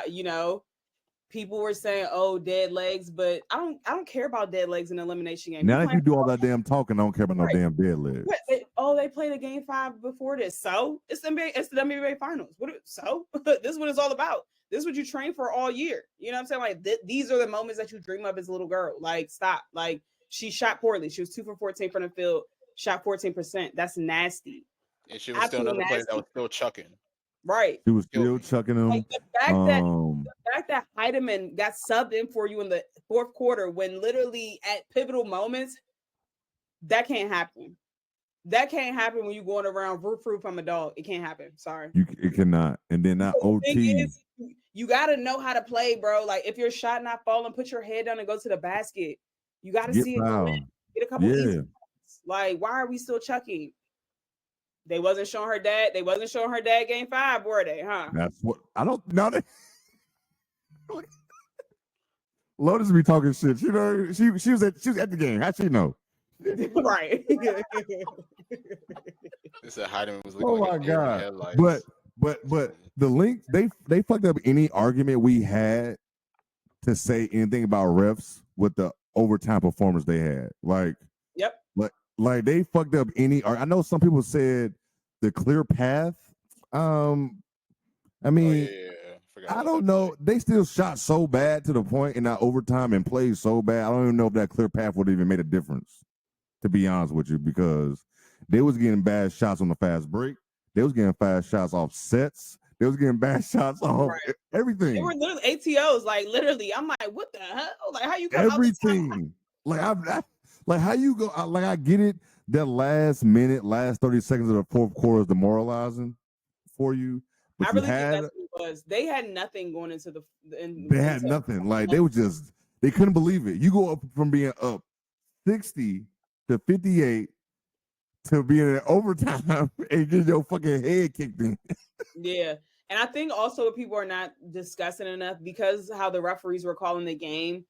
people were saying, "Oh, dead legs," but I don't care about dead legs in an elimination game. Now if you do all that damn talking, I don't care about no damn dead legs. They played a game 5 before this, so it's the WNBA Finals. This is what it's all about. This is what you train for all year. You know what I'm saying? Like these are the moments that you dream of as a little girl. Like, stop. Like, she shot poorly. She was 2 for 14 from the field. shot 14%. That's nasty. And she was still another player that was still chucking. Right. She was still chucking them. Like the fact that Heidemann got subbed in for you in the fourth quarter when literally at pivotal moments, that can't happen. That can't happen when you're going around roof from a dog. It can't happen. Sorry. It cannot. And then that OT. You got to know how to play, bro. Like if your shot not falling, put your head down and go to the basket. You got to see it go in. Get a couple easy points. Like, why are we still chucking? They wasn't showing her dad. They wasn't showing her dad game 5, were they? Huh? That's what I don't know. Lotus be talking shit. You know, she was at the game. How'd she know? Right. This is Heidemann was looking. Oh my god! But the Lynx, they fucked up any argument we had to say anything about refs with the overtime performance they had. Like, yep. Like they fucked up any. I know some people said the clear path. I mean, I don't know. They still shot so bad to the point in that overtime and played so bad. I don't even know if that clear path would have even made a difference, to be honest with you, because they was getting bad shots on the fast break. They was getting fast shots off sets. They was getting bad shots off everything. They were literally ATOs. Like literally, I'm like, what the hell? Like how you come everything? Like like how you go? Like I get it. That last 30 seconds of the fourth quarter is demoralizing for you. But I really think that's what it was. They had nothing going into they had nothing. Like they couldn't believe it. You go up from being up 60 to 58 to being in overtime and get your fucking head kicked in. Yeah. And I think also what people are not discussing enough because how the referees were calling the game.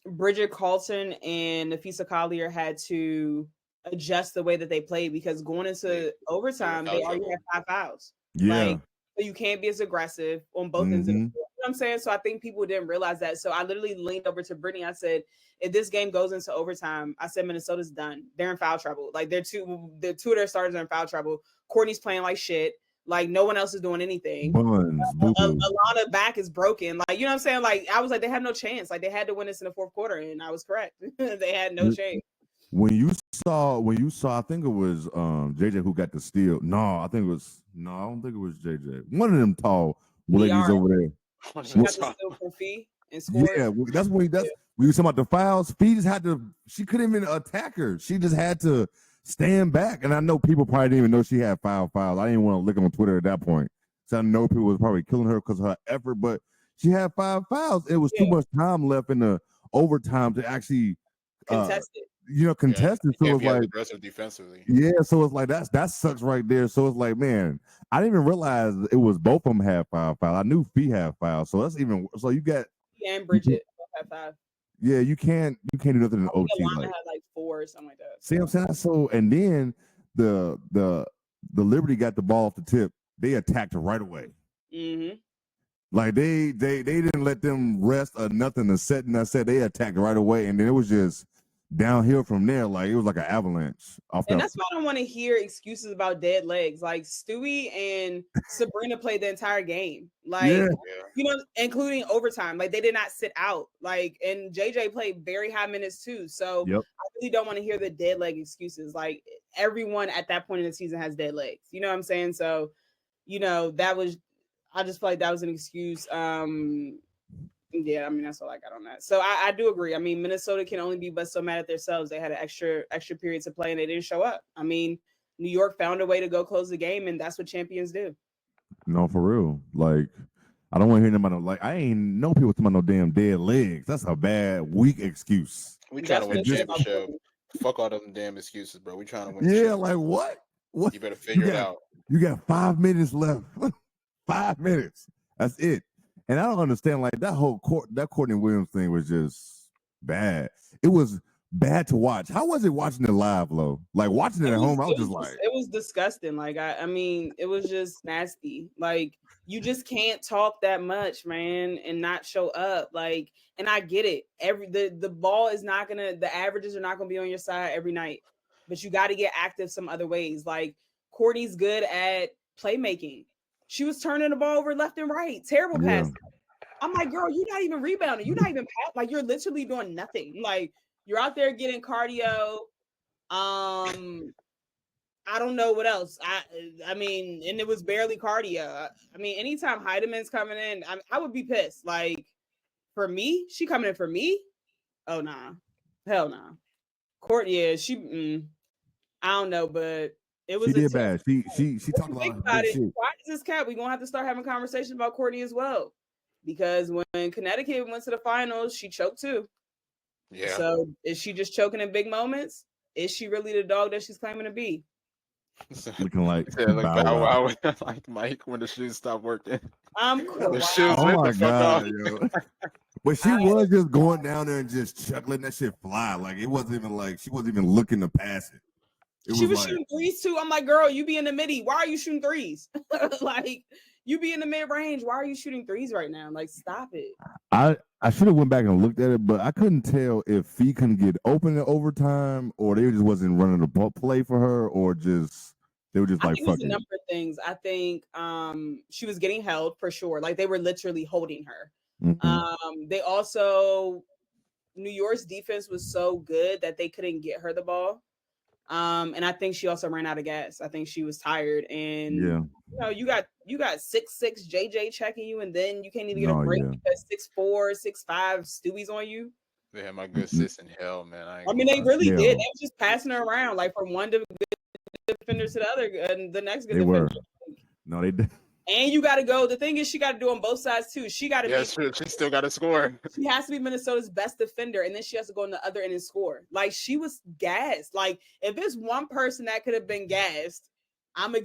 Bridget Carlton and Nafisa Collier had to adjust the way that they played because going into overtime, they already had 5 fouls. Yeah. Like, so you can't be as aggressive on both ends of the floor. You know what I'm saying? So I think people didn't realize that. So I literally leaned over to Brittany. I said, if this game goes into overtime, I said Minnesota's done. They're in foul trouble. Like the two of their starters are in foul trouble. Courtney's playing like shit. Like no one else is doing anything. Alana back is broken. Like, you know what I'm saying? Like I was like, they had no chance. Like they had to win this in the fourth quarter, and I was correct. They had no chance. When you saw, I think it was JJ who got the steal. I don't think it was JJ. One of them tall ladies over there. She got the steal from Fee and scored. Yeah, that's when we were talking about the fouls. Fee just had to. She couldn't even attack her. She just had to stand back. And I know people probably didn't even know she had 5 fouls. I didn't want to look on Twitter at that point. So I know people was probably killing her because of her effort, but she had 5 fouls. It was too much time left in the overtime to actually contest it. Contested. So it's like aggressive defensively. Yeah, so it's like that sucks right there. So it's like, man, I didn't even realize it was both of them had 5 fouls. I knew Fee had fouls. So that's even so you got and Bridget both had 5. Yeah, you can't do nothing in OT. Alana had like 4 or something like that. See what I'm saying? So and then the Liberty got the ball off the tip. They attacked her right away. Mm-hmm. Like they didn't let them rest or nothing. The set and I said they attacked right away, and then it was just downhill from there. Like it was like an avalanche. And that's why I don't want to hear excuses about dead legs. Like Stewie and Sabrina played the entire game. Like you know, including overtime. Like they did not sit out. Like and JJ played very high minutes too. So I really don't want to hear the dead leg excuses. Like everyone at that point in the season has dead legs. You know what I'm saying? So, you know, I just feel like that was an excuse. Yeah, I mean, that's all I got on that. So I do agree. I mean, Minnesota can only be but so mad at themselves. They had an extra period to play and they didn't show up. I mean, New York found a way to go close the game, and that's what champions do. No, for real. Like, I don't want to hear them about I ain't no people talking about no damn dead legs. That's a bad, weak excuse. We trying to win the championship. Fuck all them damn excuses, bro. We trying to win. Yeah, like what? What? You better figure it out. You got 5 minutes left. 5 minutes. That's it. And I don't understand, like, that Courtney Williams thing was just bad. It was bad to watch. How was it watching it live, Lo? Like, watching it at home, I was just like... It was disgusting. Like, I mean, it was just nasty. Like, you just can't talk that much, man, and not show up. Like, and I get it. The ball is not going to... The averages are not going to be on your side every night. But you got to get active some other ways. Like, Courtney's good at playmaking. She was turning the ball over left and right. Terrible pass. I'm like, girl, you're not even rebounding. You're not even like you're literally doing nothing. Like you're out there getting cardio I don't know what else. I mean, and it was barely cardio. I mean, anytime Heideman's coming in, I would be pissed. Like, for me, she coming in for me? Oh, nah. Hell nah. Courtney, I don't know, but it was She did bad. She talked a lot think of about big it. shit. Why is this cat? We're gonna have to start having conversations about Courtney as well. Because when Connecticut went to the finals, she choked too. Yeah. So is she just choking in big moments? Is she really the dog that she's claiming to be? Looking like like Bow Wow. like Mike when the shoes stopped working. I'm cool. The shoes Oh went my the fuck god, off. yo. But she was just going down there and just chuckling that shit fly. Like it wasn't even like she wasn't even looking to pass it. She was like, shooting threes too. I'm like, girl, you be in the midi. Why are you shooting threes? Like, you be in the mid range. Why are you shooting threes right now? Like, stop it. I should have went back and looked at it, but I couldn't tell if Fee couldn't get open in overtime or they just wasn't running the play for her or just they were just I like think it was fuck a it. number of things. I think she was getting held for sure. Like they were literally holding her. They also New York's defense was so good that they couldn't get her the ball. And I think she also ran out of gas. I think she was tired. And you know, you got 6'6" JJ checking you, and then you can't even get a break because 6'4", 6'5" Stewie's on you. They had my good sis in hell, man. I mean, they really did. They were just passing her around like from one defender to the other, and the next good defender. No, they did. And you got to go. The thing is, she got to do on both sides too. She got to be. She still got to score. She has to be Minnesota's best defender, and then she has to go on the other end and score. Like she was gassed. Like if there's one person that could have been gassed, I'm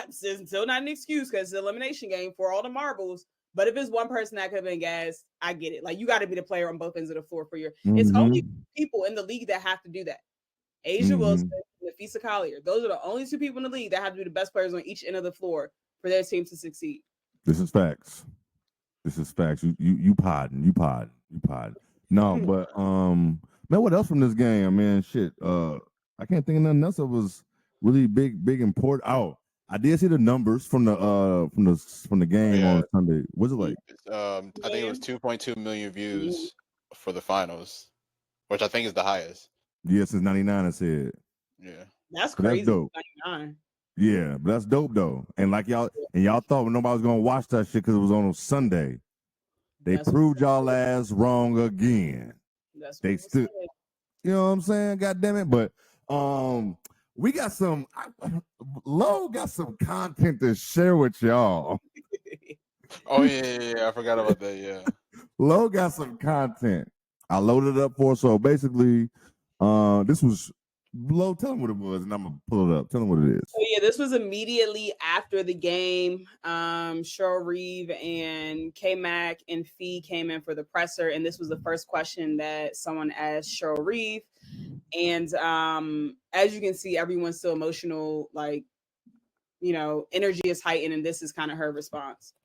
still not an excuse because it's an elimination game for all the marbles. But if it's one person that could have been gassed, I get it. Like you got to be the player on both ends of the floor for your. It's only people in the league that have to do that. Asia Wilson and Nafisa Collier. Those are the only two people in the league that have to be the best players on each end of the floor for their team to succeed. This is facts. You podding. No, but man, what else from this game? I mean, shit. I can't think of nothing else that was really big important. Oh, I did see the numbers from the game on Sunday. Was it like? I think it was 2.2 million views for the finals, which I think is the highest. Yeah, since '99, I said. Yeah, that's crazy. That's dope. '99. Yeah, but that's dope though. And like y'all thought nobody was gonna watch that shit because it was on Sunday. They proved y'all ass wrong again. They still, you know what I'm saying? God damn it! But we got some. Lo got some content to share with y'all. Oh yeah, I forgot about that. Yeah, Lo got some content. I loaded it up for so basically, this was. Lo, tell them what it was, and I'm gonna pull it up. Tell them what it is. So yeah, this was immediately after the game. Cheryl Reeve and K-Mac and Fee came in for the presser, and this was the first question that someone asked Cheryl Reeve. And as you can see, everyone's still emotional, like energy is heightened, and this is kind of her response.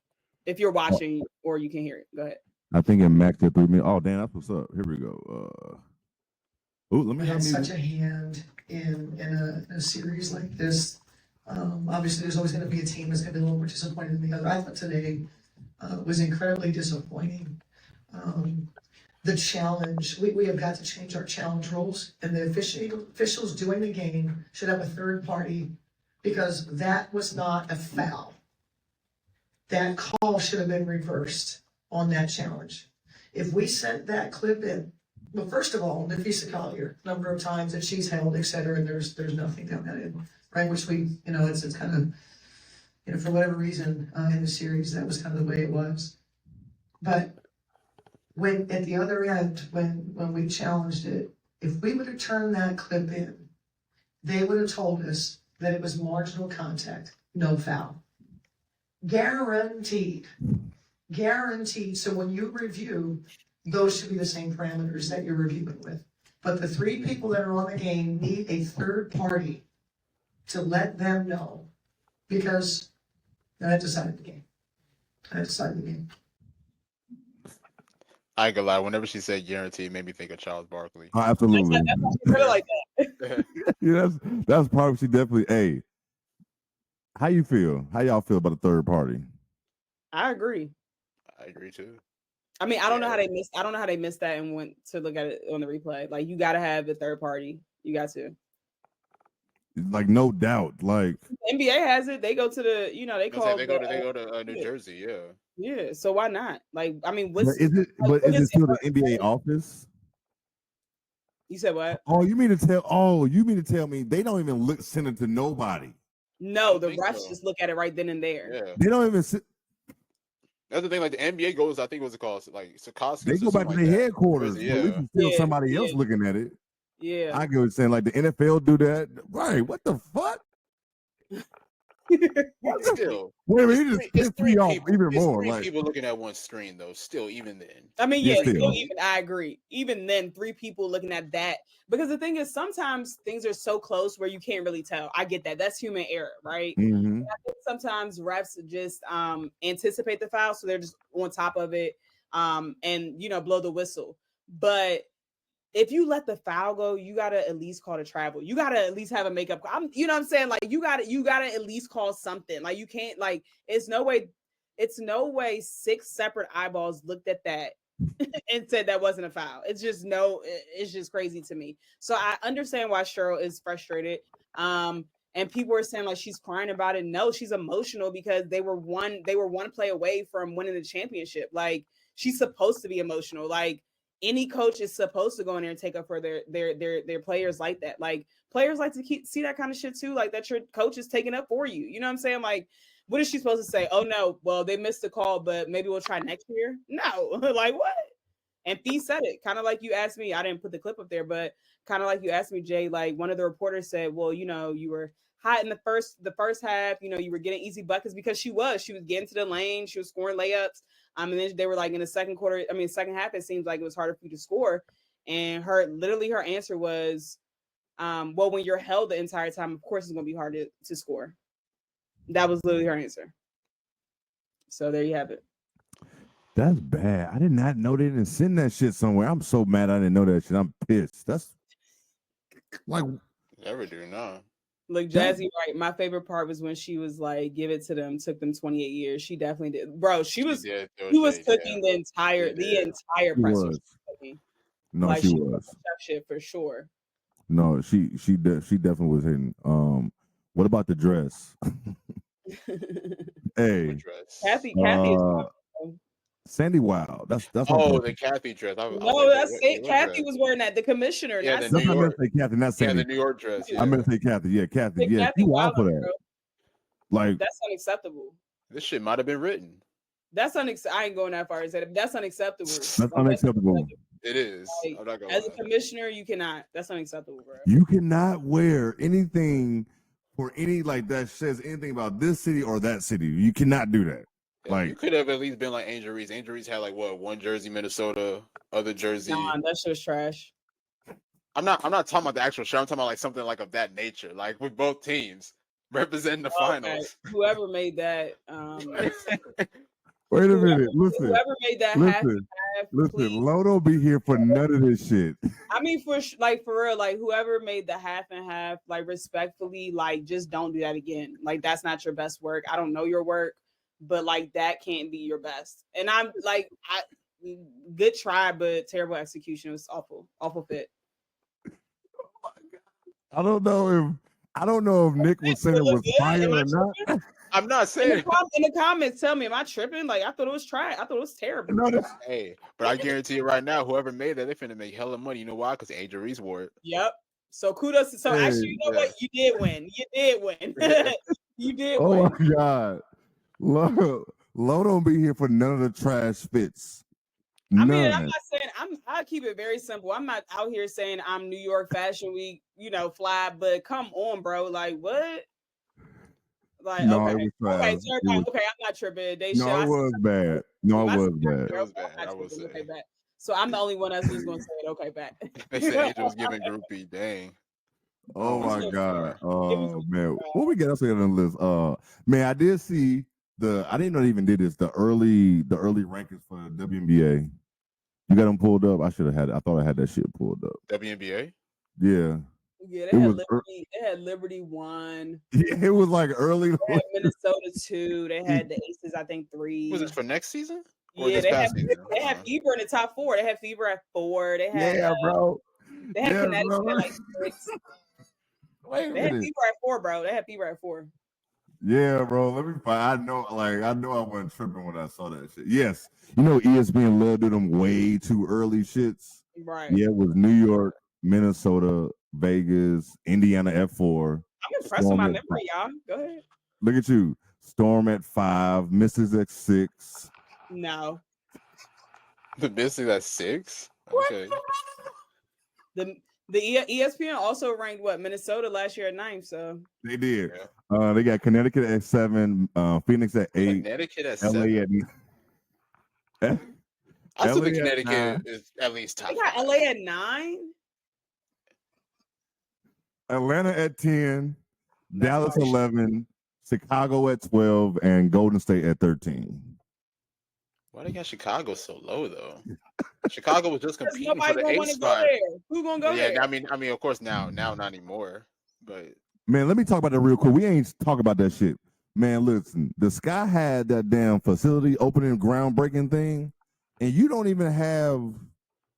If you're watching or you can hear it, go ahead. I think it maxed at 3 minutes. Oh, damn, that's what's up. Here we go. Let me had such a hand in a series like this. Obviously, there's always going to be a team that's going to be a little more disappointed than the other. I thought today was incredibly disappointing. The challenge, we have got to change our challenge rules, and the officials doing the game should have a third party because that was not a foul. That call should have been reversed on that challenge. If we sent that clip in, well, first of all, Nafisa Collier, number of times that she's held, et cetera, and there's nothing down that end, right? Which we, it's kind of, for whatever reason in the series, that was kind of the way it was. But when at the other end, when we challenged it, if we would have turned that clip in, they would have told us that it was marginal contact, no foul. Guaranteed. So when you review, those should be the same parameters that you're reviewing with. But the three people that are on the game need a third party to let them know because that decided the game. I ain't gonna lie. Whenever she said guarantee, it made me think of Charles Barkley. Oh, absolutely. That's like that. Yeah, that's probably she definitely. Hey, how you feel? How y'all feel about a third party? I agree too. I mean, I don't know how they missed that and went to look at it on the replay. Like, you got to have the third party. You got to. like no doubt. Like NBA has it. They go to the, they call they go to New Jersey. Yeah. Yeah. So why not? Like, I mean, but is it still the NBA office? You said what? Oh, you mean to tell me they don't even send it to nobody? No, the refs just look at it right then and there. Yeah. They don't even sit. That's the thing. Like the NBA goes, I think what's it called? Like Sikorsky. They go back to their headquarters. But at least it's still somebody else looking at it. Yeah. I go saying like the NFL do that. Right. What the fuck? Still, wait a minute, it just pissed me off even more. Three like people looking at one screen though. Still, even then. I mean, I agree. Even then, 3 people looking at that, because the thing is, sometimes things are so close where you can't really tell. I get that. That's human error, right? Mm-hmm. I think sometimes refs just anticipate the foul, so they're just on top of it, and blow the whistle. But if you let the foul go, you gotta at least call the travel. You gotta at least have a makeup. You know what I'm saying? Like you gotta at least call something. Like you can't it's no way 6 separate eyeballs looked at that and said that wasn't a foul. It's just crazy to me. So I understand why Cheryl is frustrated. And people are saying like she's crying about it. No, she's emotional because they were one play away from winning the championship. Like she's supposed to be emotional. Like any coach is supposed to go in there and take up for their players like that. Like players like to see that kind of shit too. Like that your coach is taking up for you. You know what I'm saying? Like, what is she supposed to say? Oh no, well they missed the call, but maybe we'll try next year. No, like what? And Fee said it, kind of like you asked me. I didn't put the clip up there, but kind of like you asked me, Jay. Like one of the reporters said, well, you were hot in the first half. You were getting easy buckets because she was getting to the lane, she was scoring layups. And then they were like in the second half, it seems like it was harder for you to score. And her answer was, well, when you're held the entire time, of course it's going to be hard to score. That was literally her answer. So there you have it. That's bad. I did not know they didn't send that shit somewhere. I'm so mad I didn't know that shit. I'm pissed. That's like never do, no. Look, Jazzy, right? My favorite part was when she was like, "Give it to them." Took them 28 years. She definitely did, bro. She was cooking the entire press. No, like, she was shit for sure. No, she definitely was hitting. What about the dress? Hey, Kathy is Sandy Wow. That's the Kathy dress. Kathy was wearing that. The commissioner. Yeah, that's New York. Say Kathy, not Sandy. Yeah, the New York dress. Yeah. I meant to say Kathy. Yeah, Kathy. Yeah, Kathy you out for that? Bro. Like that's unacceptable. This shit might have been written. That's I ain't going that far to say that. That's unacceptable. That's unacceptable. It is. Like, I'm not gonna as a commissioner, you cannot. That's unacceptable, bro. You cannot wear anything for any that says anything about this city or that city. You cannot do that. You could have at least been like Angel Reese. Angel Reese had one jersey, Minnesota, other jersey. Nah, that shit's trash. I'm not talking about the actual shirt. I'm talking about something of that nature, with both teams representing the finals. Whoever made that. Wait a minute. Listen. Whoever made that listen. Lodo be here for none of this shit. I mean, for real, whoever made the half and half, respectfully, just don't do that again. That's not your best work. I don't know your work, but that can't be your best. And I'm good try, but terrible execution. It was awful fit. Oh my God. I don't know if Nick was saying it was fire or not. I'm not saying in the comments. Tell me, am I tripping? I thought it was trash. I thought it was terrible. No, hey, but I guarantee you right now, whoever made that, they finna make hella money. You know why? Because Angel Reese wore it. Yep. So kudos. So actually, you know what? You did win. You did win. You did win. Oh my God. Lo don't be here for none of the trash fits. I mean, I'm not saying I keep it very simple. I'm not out here saying I'm New York Fashion Week, fly, but come on, bro. What? No, okay. It was trash. Okay, I'm not tripping. It was bad. No, it was bad. It was bad. I would say. Okay, back. So I'm the only one else who's gonna say it. Okay, back. They said Angel was giving groupie. Dang. Oh my God. Oh man. What we get up here on the list? Man, I did see I didn't know they even did this. The early rankings for the WNBA. You got them pulled up? I should have had it. I thought I had that shit pulled up. WNBA? Yeah. Yeah, they had Liberty 1. Yeah, it was early. They had Minnesota 2. They had the Aces, I think 3. Was this for next season? Yeah, they had Fever in the top 4. They had Fever at 4. They had bro. They had Connecticut at 6. Wait a They had minute. Fever at 4, bro. They had Fever at 4. Yeah, bro. Let me find. I know I wasn't tripping when I saw that shit. Yes. You know, ESPN love do them way too early shits. Right. Yeah, it was New York, Minnesota, Vegas, Indiana at 4. I'm impressed with my memory, y'all. Go ahead. Look at you. Storm at 5, Misses at 6. No. The Mystics at 6? What? Okay. The ESPN also ranked Minnesota last year at 9th. So They did. Yeah. They got Connecticut at 7, Phoenix at 8, Connecticut at LA 7. at I still LA think at Connecticut 9. is at least top they got 5. LA at 9. Atlanta at 10, That's Dallas harsh. 11, Chicago at 12, and Golden State at 13. Why they got Chicago so low though? Chicago was just Because competing for nobody the gonna 8th want to go spot. there. Who gonna go Yeah, there? I mean, of course now not anymore. But Man, let me talk about that real quick. We ain't talk about that shit. Man, listen, the Sky had that damn facility opening groundbreaking thing, and you don't even have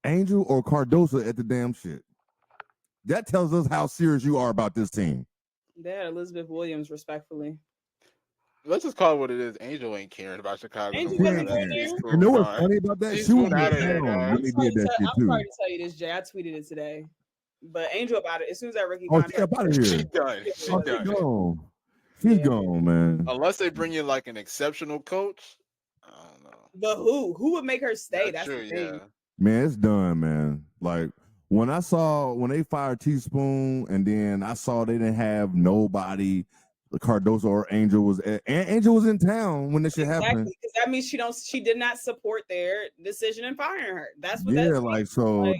Angel or Cardoso at the damn shit. That tells us how serious you are about this team. They had Elizabeth Williams, respectfully. let's just call it what it is. Angel ain't caring about Chicago. Angel no more. wasn't going She's there. cool. You know what's Fine. funny about that? She's She was moving in out of there, town guys. when they did that shit I'm sorry too. to tell you this, Jay. I tweeted it today. But Angel about it. As soon as that rookie Oh, she contract, up out of She's here. done. She's Oh, she's done. gone. She's Yeah. gone, man. Unless they bring in like an exceptional coach. I don't know. but who would make her stay? That's true, the thing. yeah. Man, it's done, man. Like when they fired Teaspoon, and then I saw they didn't have nobody. Cardoso or Angel was Angel was in town when this shit happened. Because that means she did not support their decision in firing her. That's what Yeah, that's like so. like,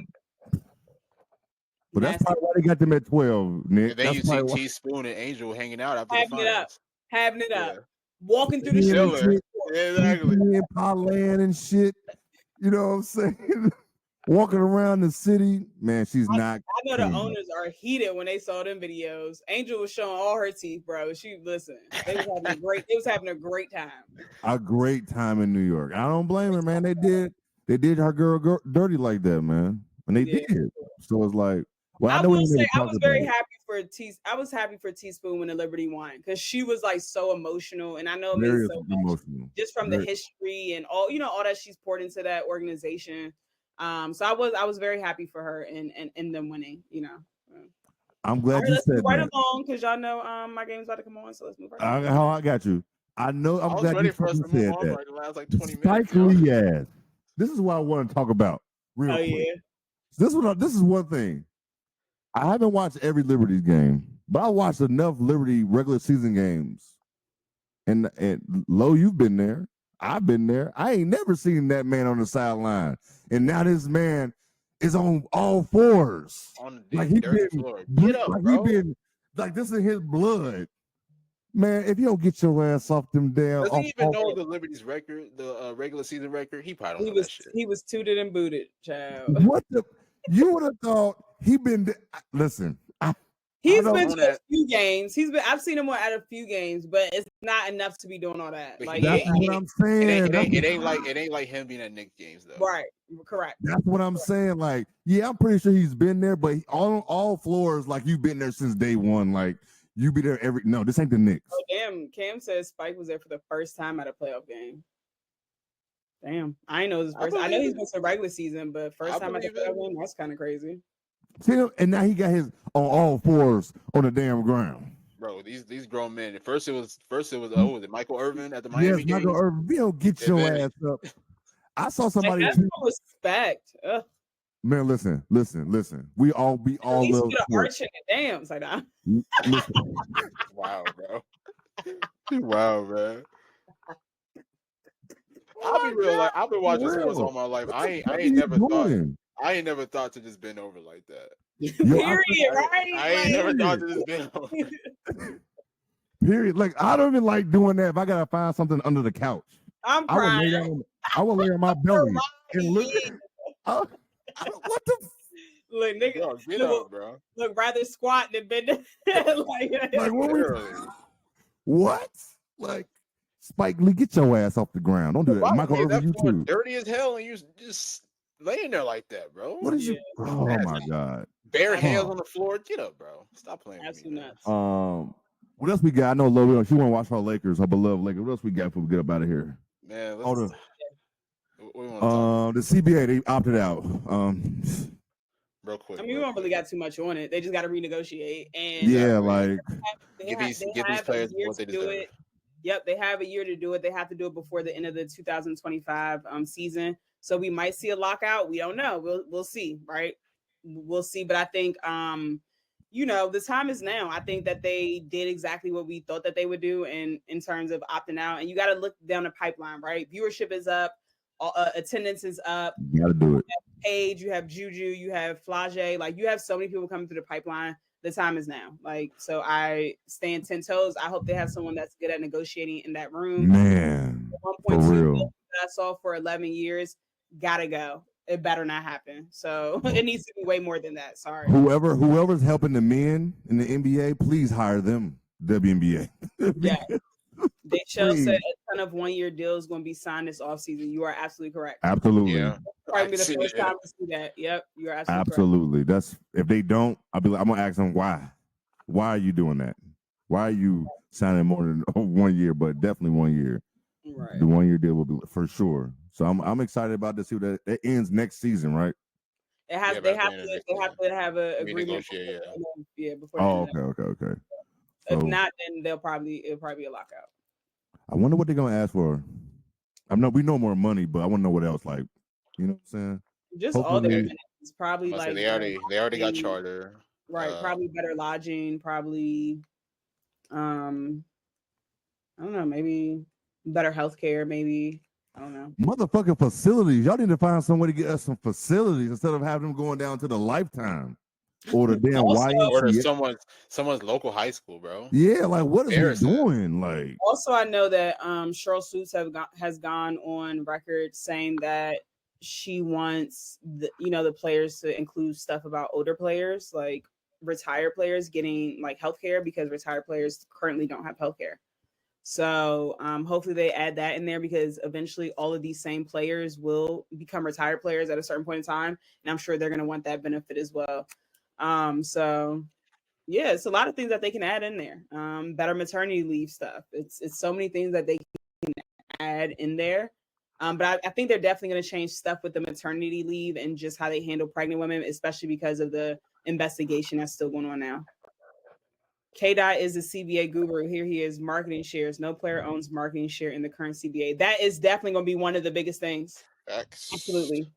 But that's nasty. probably why they got them at 12, Nick. And then That's you see probably why. Teaspoon and Angel hanging out after Having the it up. finals. Having it up. Yeah. Walking through the Yeah, streets. Chilling. Exactly. And parlaying and shit. You know what I'm saying? Walking around the city, man. She's not. I know the clean. owners are heated when they saw them videos. Angel was showing all her teeth, bro. They was having a great time. A great time in New York. I don't blame her, man. They did her girl dirty like that, man. And they Yeah. did. So it's like, well, I know will we say never I talked was about very it. happy for I was happy for Teaspoon when the Liberty won because she was like so emotional, and I know it Very means so much emotional. just from the history and all all that she's poured into that organization. So I was very happy for her and them winning. I'm glad you let's said move right that. along because y'all know my game's about to come on, so let's move right along. How I got you. I know. I'm I was glad ready you for us to fucking move said on that. for the last like 20 Spike minutes. Lee ass. This is what I want to talk about real quick. Yeah. This is one thing. I haven't watched every Liberties game, but I watched enough Liberty regular season games. And Lo, you've been there. I've been there. I ain't never seen that man on the sideline. And now this man is on all fours. On the Like he dirty been, floor. Get up, like bro. he been, like this is his blood. Man, if you don't get your ass off them damn, Does he even know the Liberty's record, the regular season record? He probably don't know that shit. He was tooted and booted, child. What the? You would have thought he been. Listen, He's been to a few games. I've seen him at a few games, but it's not enough to be doing all that. But Like that's what I'm saying. It ain't like him being at Knicks games though. Right, correct. That's what I'm saying. Like, yeah, I'm pretty sure he's been there, but on all floors, like you've been there since day one. Like you be there every. No, this ain't the Knicks. Oh damn! Cam says Spike was there for the first time at a playoff game. Damn, I know this first. I know he's been to regular season, but first time at the playoff game, that's kind of crazy. See him, and now he got his on all fours on the damn ground. Bro, these grown men. First it was was it Michael Irvin at the Miami game? Michael Irvin. You don't get your ass up. I saw somebody. That's no respect. Ugh. Man, listen. We all love arching it. Damn, it's like that. Wow, bro. Wow, man. I'll be real. Like I've been watching sports all my life. I ain't never thought to just bend over like that. Period, right? I ain't never thought to just bend over. Period. Like I don't even like doing that. If I gotta find something under the couch, I'm crying. I will lay on my belly and look. What the? Look, nigga, bro, get up, bro. Look, rather squat than bend. like what? Like Spike Lee, get your ass off the ground. Don't do that. Michael Irvin, you too. Dirty as hell, and you just laying there like that, bro. What is you? Oh my god. Bare hands on the floor. Get up, bro. Stop playing with me. Absolutely Man. nuts. What else we got? I know Olivia, she want to watch her Lakers, her beloved Lakers. What else we got before we get up out of here? Man, Oh, let's. What we want to talk about? the CBA, they opted out. Real quick. I mean, we don't really got too much on it. They just got to renegotiate. And yeah, Exactly. like Give these players what they deserve. it. Yep, they have a year to do it. They have to do it before the end of the 2025 season. So we might see a lockout. We don't know. We'll see, right? We'll see. But I think the time is now. I think that they did exactly what we thought that they would do in terms of opting out. And you got to look down the pipeline, right? Viewership is up, attendance is up. You got to do it. Paige, you have Juju, you have Flage, like you have so many people coming through the pipeline. The time is now. Like, so I stand 10 toes. I hope they have someone that's good at negotiating in that room. Man, for 1.2 real. that I saw for 11 years, gotta go. It better not happen. So it needs to be way more than that. Sorry. Whoever's helping the men in the NBA, please hire them. WNBA. Yeah. They shall Please. say a ton of 1-year deals going to be signed this offseason. You are absolutely correct. Absolutely. Yeah. Probably the first time to see that. Yep, you're absolutely correct. Absolutely. That's if they don't, I'm gonna ask them why. Why are you doing that? Why are you signing more than 1 year, but definitely 1 year? Right. The 1 year deal will be for sure. So I'm excited about to see that it ends next season, right? It has. Yeah, they by have the end to. of They next have to have an agreement. Renegotiate, Yeah. Before. The end of the- Okay. If So not, then it'll probably be a lockout. I wonder what they're gonna ask for. We know more money, but I want to know what else. Like, you know what I'm saying? Just all their Hopefully- minutes. Probably like they already got charter. Right. Probably better lodging. Probably. I don't know. Maybe better healthcare. Maybe. I don't know. Motherfucking facilities. Y'all need to find some way to get us some facilities instead of having them going down to the Lifetime or the damn Also- Or to YMCA. someone's local high school, bro. Yeah, like what is he Embarrassing. doing? Like, Also, I know that Cheryl Swoops has gone on record saying that she wants the players to include stuff about older players, like retired players getting like healthcare, because retired players currently don't have healthcare. So hopefully they add that in there, because eventually all of these same players will become retired players at a certain point in time, and I'm sure they're going to want that benefit as well. So yeah, it's a lot of things that they can add in there. Better maternity leave stuff. It's so many things that they can add in there. But I think they're definitely going to change stuff with the maternity leave and just how they handle pregnant women, especially because of the investigation that's still going on now. K-Dot is a CBA guru. Here he is, marketing shares. No player owns marketing share in the current CBA. That is definitely going to be one of the biggest things. Absolutely.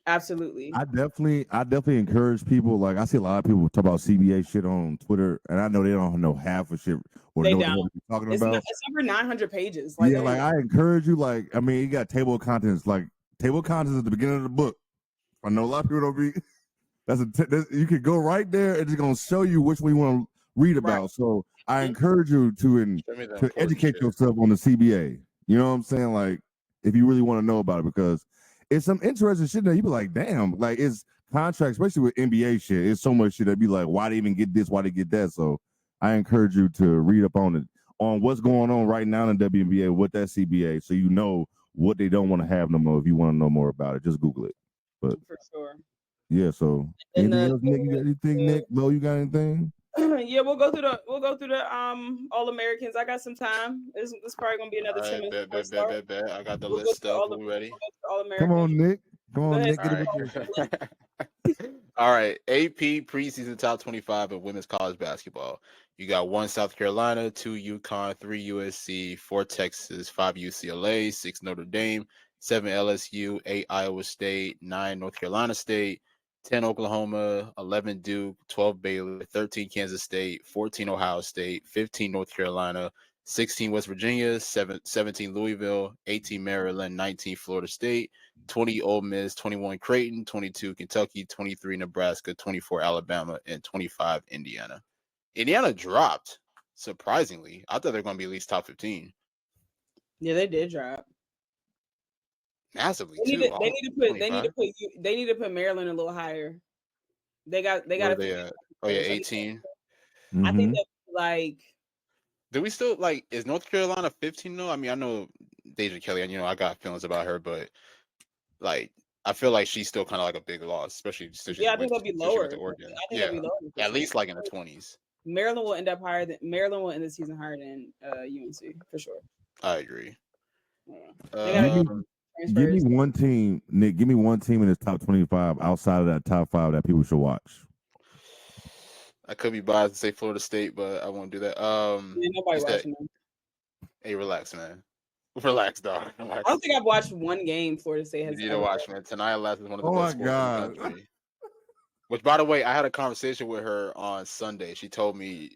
I definitely encourage people. Like I see a lot of people talk about CBA shit on Twitter, and I know they don't know half of shit or They know what don't. the hell they're talking about. It's over 900 pages. Yeah, like I encourage you. Like I mean, you got table of contents. Like table of contents at the beginning of the book. I know a lot of people don't read. You could go right there and it's gonna show you which one you want to read about. Right. So I encourage you to educate yourself on the CBA. You know what I'm saying? Like if you really want to know about it, because it's some interesting shit that you be like, damn, like it's contracts, especially with NBA shit. It's so much shit that be like, why they even get this? Why they get that? So I encourage you to read up on it, on what's going on right now in WNBA with that CBA, so you know what they don't want to have no more. If you want to know more about it, just Google it. But for sure. Yeah. So anything else, Nick? You got anything, Nick? Lo, you got anything? Yeah, we'll go through the All Americans. I got some time. It's probably gonna be another 10 minutes. Bet. I got the list up. We ready? Come on, Nick. Come on, Nick. Get it with you. All right. AP preseason top 25 of women's college basketball. You got 1 South Carolina, 2 UConn, 3 USC, 4 Texas, 5 UCLA, 6 Notre Dame, 7 LSU, 8 Iowa State, 9 North Carolina State, 10 Oklahoma, 11 Duke, 12 Baylor, 13 Kansas State, 14 Ohio State, 15 North Carolina, 16 West Virginia, 17 Louisville, 18 Maryland, 19 Florida State, 20 Ole Miss, 21 Creighton, 22 Kentucky, 23 Nebraska, 24 Alabama, and 25 Indiana. Indiana dropped, surprisingly. I thought they were going to be at least top 15. Yeah, they did drop. Massively They need to put Maryland a little higher. They got Where they at? Oh yeah, 18. I think that like. Do we still like? Is North Carolina 15 though? I mean, I know Deja Kelly, and I got feelings about her, but like, I feel like she's still kind of like a big loss, especially since I think they'll be lower. to Oregon. I think they'll be lower. At least like in the 20s. Maryland will end the season higher than UNC for sure. I agree. Give me one team, Nick. Give me one team in this top 25 outside of that top 5 that people should watch. I could be biased to say Florida State, but I won't do that. Nobody watching them. Hey, relax, man. Relax, dog. Relax. I don't think I've watched one game Florida State has. You need to watch, man. Tania Latson is one of the best God. in the country. Which, by the way, I had a conversation with her on Sunday. She told me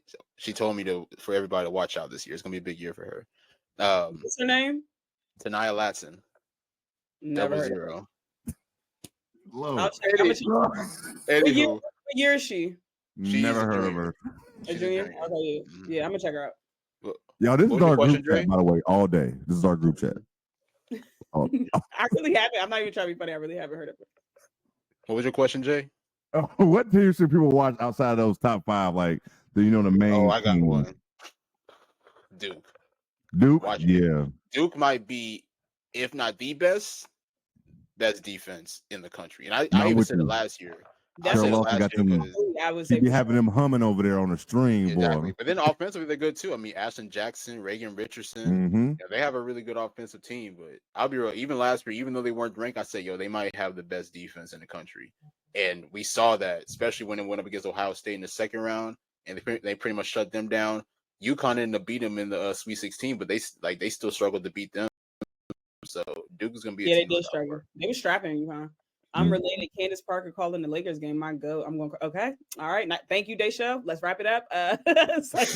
for everybody to watch out this year. It's gonna be a big year for her. What's her name? Tania Latson. Never 00. Low. I'll check. What year is she? Never heard of her. A junior? Okay, yeah, I'm gonna check her out. Yo, this is our group chat, by the way, all day. This is our group chat. I really haven't. I'm not even trying to be funny. I really haven't heard of her. What was your question, Jay? What teams should people watch outside of those top 5? Like, the main. Oh, I got one. Duke. Yeah. Duke might be, if not the best defense in the country. And I even said it last year. I would say be having them humming over there on a string, boy. But then offensively, they're good too. I mean, Ashton Jackson, Reagan Richardson, they have a really good offensive team. But I'll be real, even last year, even though they weren't ranked, I said, they might have the best defense in the country. And we saw that, especially when it went up against Ohio State in the second round, and they pretty much shut them down. UConn ended up beating them in the Sweet 16, but they still struggled to beat them. So Duke is going to be a team. They did struggle. They were strapping UConn. I'm related. Candace Parker calling the Lakers game. My go. I'm going. Okay. All right. Thank you, Dayshow. Let's wrap it up.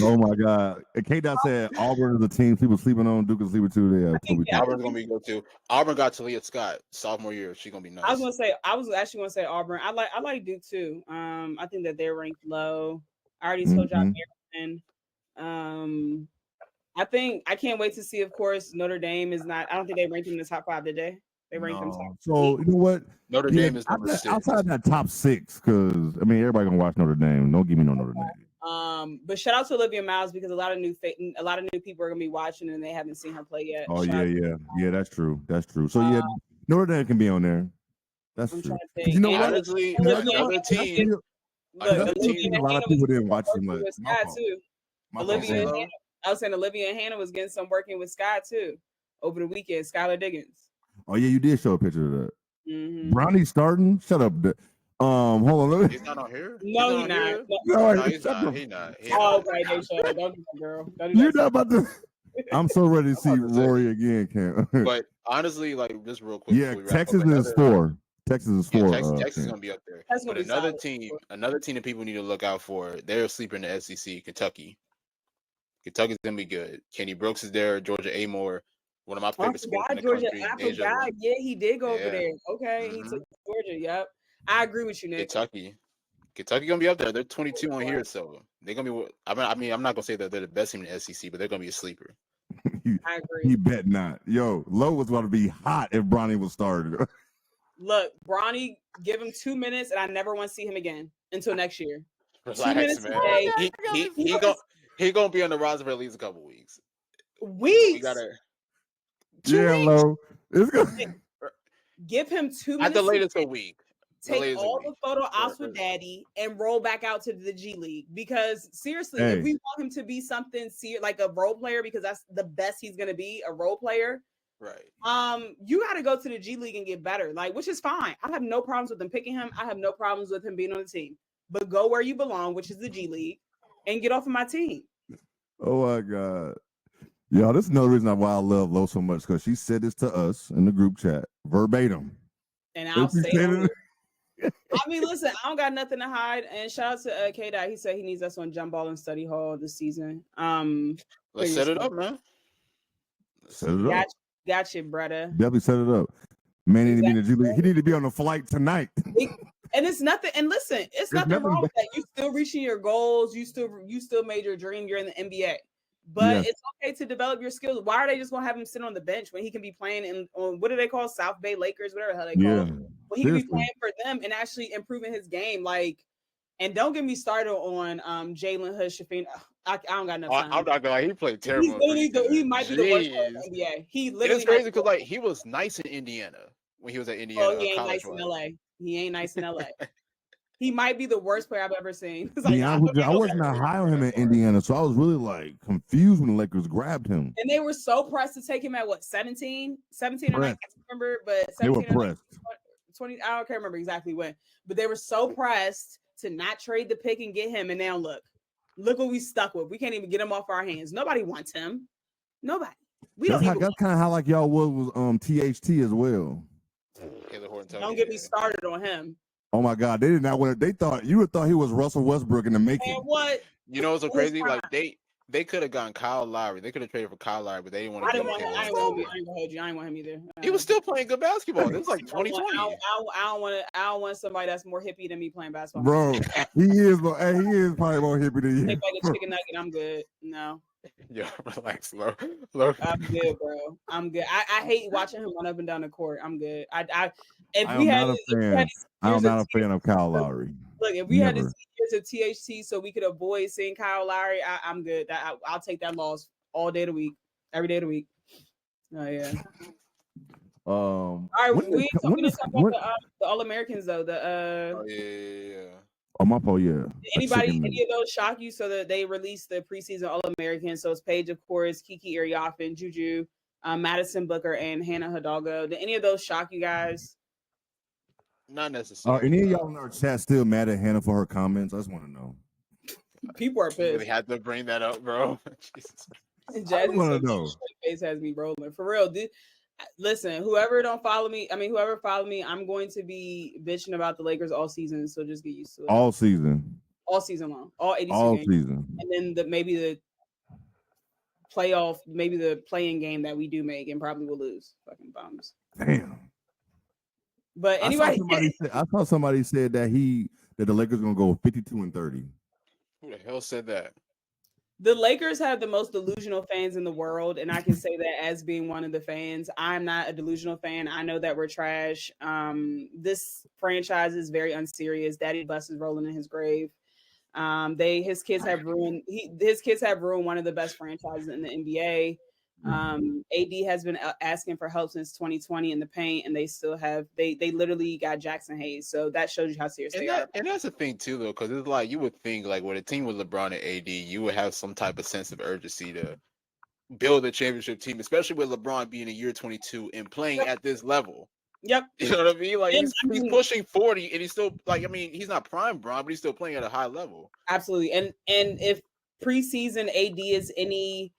Oh my God. K-Dot said Auburn is a team people sleeping on. Duke is sleeping too. Auburn's gonna be good too. Auburn got Talia Scott sophomore year. She's gonna be nice. I was actually gonna say Auburn. I like Duke too. I think that they're ranked low. I already told y'all Maryland. I can't wait to see. Of course, Notre Dame is not. I don't think they ranked them in the top 5, did they? They ranked them top. So you know what? Notre Dame is number 6. Outside that top 6, because everybody gonna watch Notre Dame. Don't give me no Notre Dame. But shout out to Olivia Miles because a lot of new people are gonna be watching and they haven't seen her play yet. Oh yeah. That's true. So Notre Dame can be on there. That's true. You know what? Honestly, another team. A lot of people didn't watch them. Olivia and Hannah was getting some working with Scott too over the weekend. Skylar Diggins. Oh yeah, you did show a picture of that. Bronny starting. Shut up. Hold on. He's not on here. No, he's not. No, he's not. He's not. Oh, okay, they show. Don't do that, girl. You're not about to. I'm so ready to see Rory again, Cam. But honestly, like just real quick. Yeah, Texas is 4. Texas is 4. Texas is gonna be up there. But another team that people need to look out for. They're a sleeper in the SEC. Kentucky's gonna be good. Kenny Brooks is there. Georgia Amore. One of my favorite sports in the country. Yeah, he did go over there. Okay, he took Georgia. Yep, I agree with you, Nick. Kentucky gonna be up there. They're 22 on here, so they're gonna be. I mean, I'm not gonna say that they're the best team in the SEC, but they're gonna be a sleeper. I agree. He bet not. Yo, Lowe was going to be hot if Bronny was started. Look, Bronny, give him 2 minutes, and I never want to see him again until next year. Relax, 2 minutes man. A day. He gonna be on the roster for at least a couple weeks. We gotta. Low. Give him 2 minutes. At the latest, a week. Take all the photo ops with Daddy and roll back out to the G League. Because seriously, if we want him to be something like a role player, because that's the best he's gonna be, a role player. Right. You got to go to the G League and get better. Which is fine. I have no problems with them picking him. I have no problems with him being on the team. But go where you belong, which is the G League, and get off of my team. Oh my God. Yo, this is another reason why I love Lo so much, because she said this to us in the group chat verbatim. And I'll say it. I mean, listen, I don't got nothing to hide. And shout out to K-Dot. He said he needs us on Jump Ball and Study Hall this season. Let's set it up, man. Set it up. Gotcha, brother. Definitely set it up. Man, he need to be on the flight tonight. And it's nothing. And listen, it's nothing wrong with that. You still reaching your goals. You still made your dream. You're in the NBA. But it's okay to develop your skills. Why are they just gonna have him sit on the bench when he can be playing on what do they call South Bay Lakers, whatever the hell they call them? When he can be playing for them and actually improving his game. And don't get me started on Jalen Hood-Shafin. I don't got enough time. I'm not gonna lie, he played terrible. He might be the worst player in the NBA. He literally. It's crazy because he was nice in Indiana when he was at Indiana he ain't college. nice in LA. He ain't nice in LA. He might be the worst player I've ever seen. Like, I wasn't that high on him in Indiana, so I was really like confused when the Lakers grabbed him. And they were so pressed to take him at what 17 or 19, I can't remember, but 17 they were or 19, pressed. 20, I can't remember exactly when, but they were so pressed to not trade the pick and get him. And now look what we stuck with. We can't even get him off our hands. Nobody wants him. Nobody. That's kind of how like y'all was THT as well. Don't get me started on him. Oh my God, they did not want it. They thought you would thought he was Russell Westbrook in the making. And what? You know what's so crazy? Like they could have gotten Kyle Lowry. They could have traded for Kyle Lowry, but they didn't want to. I ain't gonna hold you. I ain't want him either. He was still playing good basketball. This was like 2020. I don't want somebody that's more hippie than me playing basketball. Bro, he is probably more hippie than you. Take like a chicken nugget. I'm good. No. Yeah, relax, low. I'm good, bro. I'm good. I hate watching him run up and down the court. I'm good. I'm not a fan of Kyle Lowry. Look, if we had to see years of THT so we could avoid seeing Kyle Lowry, I'm good. I'll take that loss all day of the week, every day of the week. Oh yeah. All right, we talking about the All-Americans though. Oh my fault, yeah. Any of those shock you? So that they released the preseason All-Americans. So it's Paige, of course, Kiki Iriafen, Juju, Madison Booker, and Hannah Hidalgo. Did any of those shock you guys? Not necessarily. Are any of y'all in our chat still mad at Hannah for her comments? I just want to know. People are pissed. They had to bring that up, bro. Jesus. I want to know. Face has me rolling for real, dude. Listen, whoever followed me, I'm going to be bitching about the Lakers all season. So just get used to it. All season long, all 82 games. Season, and then maybe the playoff, maybe the playing game that we do make, and probably will lose. Fucking bums. Damn. But anyway, I saw somebody said that the Lakers gonna go 52-30. Who the hell said that? The Lakers have the most delusional fans in the world, and I can say that as being one of the fans. I'm not a delusional fan. I know that we're trash. This franchise is very unserious. Daddy Bus is rolling in his grave. His kids have ruined one of the best franchises in the NBA. AD has been asking for help since 2020 in the paint, and they still have they literally got Jackson Hayes. So that shows you how serious they are. And that's the thing too, though, because it's like you would think like with a team with LeBron and AD, you would have some type of sense of urgency to build a championship team, especially with LeBron being in year 22 and playing at this level. Yep. You know what I mean? Like he's pushing 40 and he's still he's not prime Bron, but he's still playing at a high level. Absolutely. And if preseason AD is any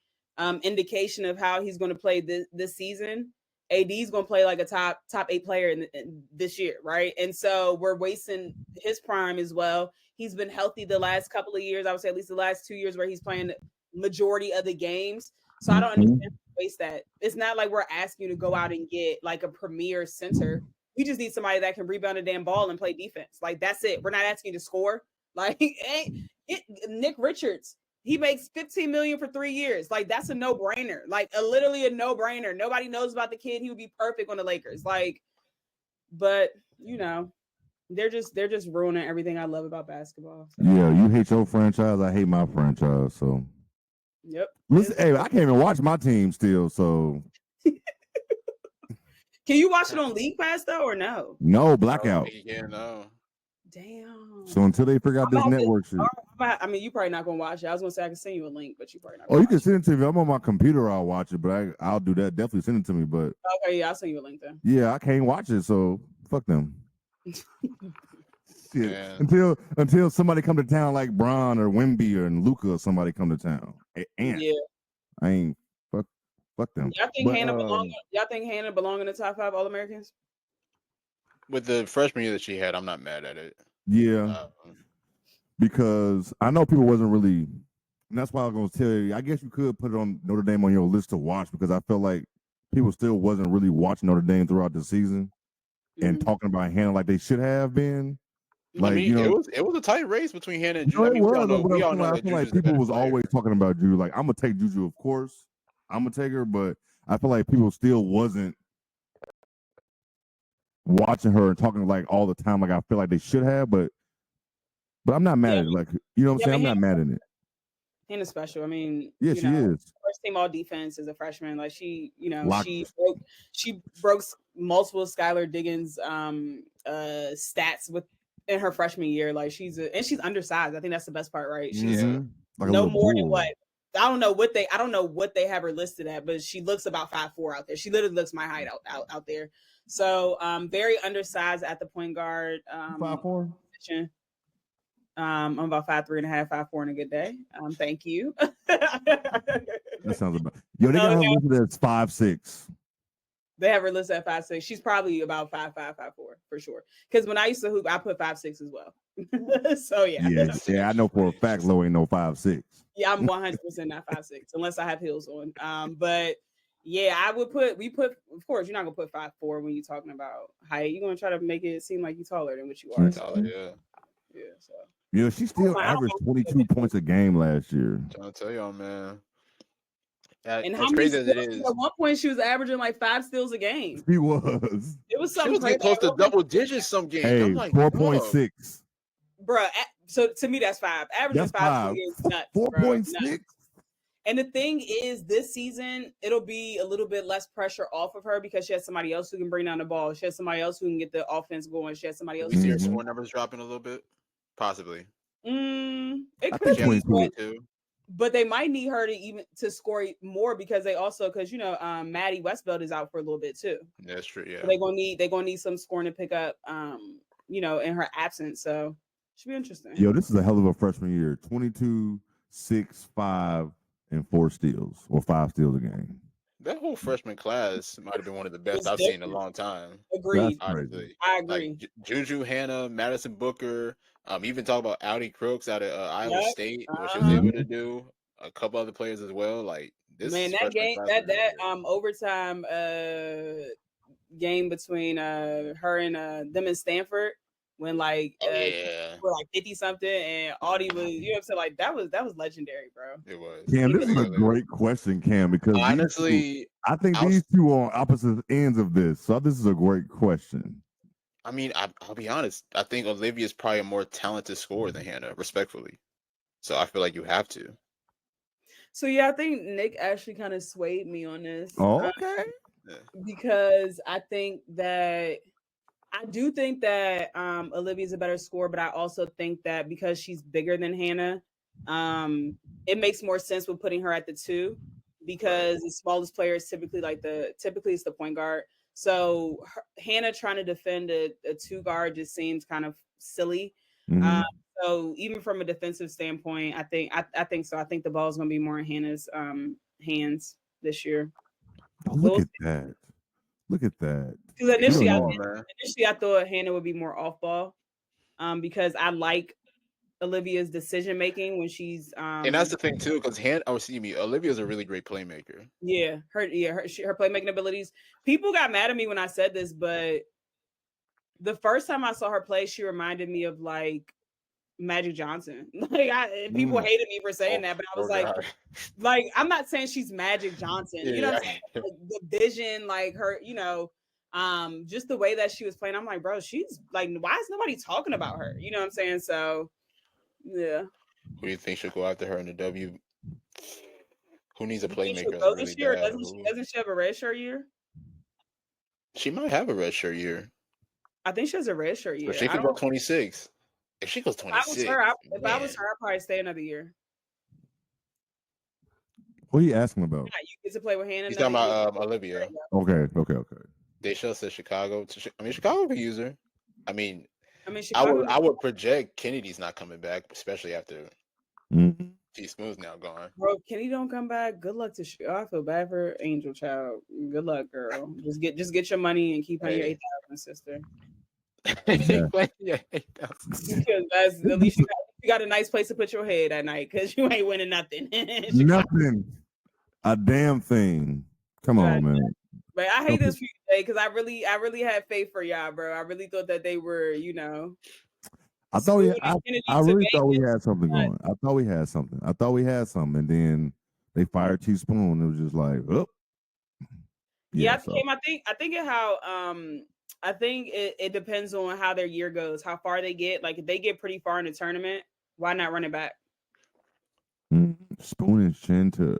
indication of how he's going to play this season, AD is going to play like a top 8 player in this year, right? And so we're wasting his prime as well. He's been healthy the last couple of years. I would say at least the last 2 years where he's playing the majority of the games. So I don't understand waste that. It's not like we're asking you to go out and get like a premier center. We just need somebody that can rebound a damn ball and play defense. Like that's it. We're not asking you to score. Like Nick Richards, he makes $15 million for 3 years. Like that's a no-brainer. Like literally a no-brainer. Nobody knows about the kid. He would be perfect on the Lakers. Like, but you know, they're just ruining everything I love about basketball. So. Yeah, you hate your franchise. I hate my franchise. So. Yep. Listen, hey, I can't even watch my team still. So. Can you watch it on League Pass though, or no? No, blackout. Yeah, no. Damn. So until they figure out this network shit. I mean, you probably not gonna watch it. I was gonna say I can send you a link, but you probably not. Oh, you can send it to me. I'm on my computer. I'll watch it, but I'll do that. Definitely send it to me. But okay, yeah, I'll send you a link then. Yeah, I can't watch it, so fuck them. Shit. Man. Until somebody come to town like Bron or Wemby or Luka or somebody come to town. And yeah, I ain't fuck them. Y'all think Hannah belong in the top 5 All-Americans? With the freshman year that she had, I'm not mad at it. Yeah, because I know people wasn't really, and that's why I was gonna tell you. I guess you could put it on Notre Dame on your list to watch because I felt like people still wasn't really watching Notre Dame throughout the season and talking about Hannah like they should have been. Like, I mean, it was a tight race between Hannah and Juju. I feel like people was always talking about Juju. Like, I'm gonna take Juju, of course. I'm gonna take her, but I feel like people still wasn't watching her and talking like all the time. Like I feel like they should have, but I'm not mad at it. Like, you know what I'm saying? I'm not mad at it. Hannah's special. I mean, yeah, she is. first team all defense as a freshman. Like she, you know, Locked. she broke multiple Skylar Diggins stats in her freshman year. Like she's undersized. I think that's the best part, right? She's like no more than what. I don't know what they have her listed at, but she looks about 5'4" out there. She literally looks my height out there. So very undersized at the point guard. 5'4". Position. I'm about 5'3.5", 5'4" in a good day. Thank you. That sounds about. Yo, they got her listed as 5'6". They have her listed at 5'6". She's probably about 5'5", 5'4" for sure. Because when I used to hoop, I put 5'6" as well. So yeah. Yeah, I know for a fact Lo ain't no 5'6". Yeah, I'm 100% not 5'6", unless I have heels on. But yeah, we put. Of course, you're not gonna put 5'4" when you're talking about height. You're gonna try to make it seem like you're taller than what you are. So, yeah. So. Yeah, she still averaged 22 points a game last year. Trying to tell y'all, man. And how crazy as it is. At one point, she was averaging like 5 steals a game. She was. It was something crazy. Close to double digits some games. Hey, I'm like 4.6. Bruh, so to me, that's 5. Averaging 5 is nuts. 4.6. And the thing is, this season, it'll be a little bit less pressure off of her because she has somebody else who can bring down the ball. She has somebody else who can get the offense going. She has somebody else. You see her score numbers dropping a little bit? Possibly. It could be. But they might need her to score more because you know, Maddie Westbeld is out for a little bit too. That's true. Yeah. So they're gonna need some scoring to pick up, you know, in her absence. So should be interesting. Yo, this is a hell of a freshman year. 22, 6, 5, and 4 steals or 5 steals a game. That whole freshman class might have been one of the best I've seen in a long time. Agreed. Honestly. I agree. Like, Juju, Hannah, Madison Booker, even talk about Audi Crooks out of Iowa State, what she was able to do. A couple other players as well. Like this, man, that game, that overtime game between her and them in Stanford when like were like 50 something and Audie was, you know what I'm saying, like that was legendary, bro. It was. Cam, this is a great question, Cam, because honestly, I think these two are on opposite ends of this. So this is a great question. I mean, I'll be honest. I think Olivia is probably a more talented scorer than Hannah, respectfully. So I feel like you have to. So yeah, I think Nick actually kind of swayed me on this. Oh, okay. Because I do think that Olivia's a better scorer, but I also think that because she's bigger than Hannah, it makes more sense with putting her at the 2 because the smallest player is typically it's the point guard. So Hannah trying to defend a 2 guard just seems kind of silly. Mm-hmm. So even from a defensive standpoint, I think so. I think the ball is going to be more in Hannah's hands this year. Oh, look at that. Look at that. Because initially, I thought Hannah would be more off ball because I like Olivia's decision making when she's and that's the thing too, because Olivia's a really great playmaker. Yeah, her playmaking abilities. People got mad at me when I said this, but the first time I saw her play, she reminded me of like Magic Johnson. Like people hated me for saying that, but I was like I'm not saying she's Magic Johnson. You know what I'm saying? Like, the vision, like her, you know, just the way that she was playing. I'm like, bro, she's like, why is nobody talking about her? You know what I'm saying? So yeah. Who do you think should go after her in the W? Who needs a playmaker? Really this year? Doesn't she have a red shirt year? She might have a red shirt year. I think she has a red shirt year. But she could go 26. If she goes 26, if I was her, I'd probably stay another year. What are you asking about? Yeah, you get to play with Hannah. He's talking about Olivia. Okay. They should say Chicago. Chicago could use her. I mean, Chicago, I would project Kennedy's not coming back, especially after T Smooth's now gone. Bro, Kennedy don't come back. Good luck to I feel bad for Angel Child. Good luck, girl. Just get your money and keep on your 8,000, sister. Yeah. Because that's at least you got a nice place to put your head at night because you ain't winning nothing. Nothing. A damn thing. Come on, man. But I hate this for you today because I really had faith for y'all, bro. I really thought that they were, you know. I really thought we had something going. I thought we had something. And then they fired Teaspoon. It was just like, oh. Yeah, I think it depends on how their year goes, how far they get. Like if they get pretty far in the tournament, why not run it back? Spoon and Shin to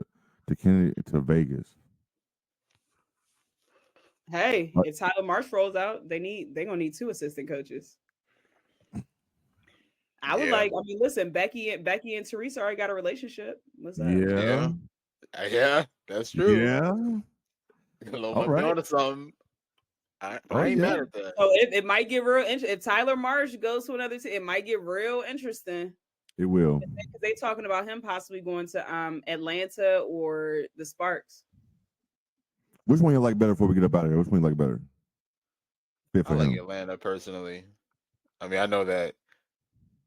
to Vegas. Hey, if Tyler Marsh rolls out, they're gonna need 2 assistant coaches. I would like. I mean, listen, Becky and Teresa already got a relationship. What's up? Yeah, that's true. Yeah. A little more build or something. I ain't mad at that. So it might get real interesting. If Tyler Marsh goes to another team, it might get real interesting. It will. Because they talking about him possibly going to Atlanta or the Sparks. Which one you like better before we get up out of here? Which one you like better? I like Atlanta personally. I mean, I know that.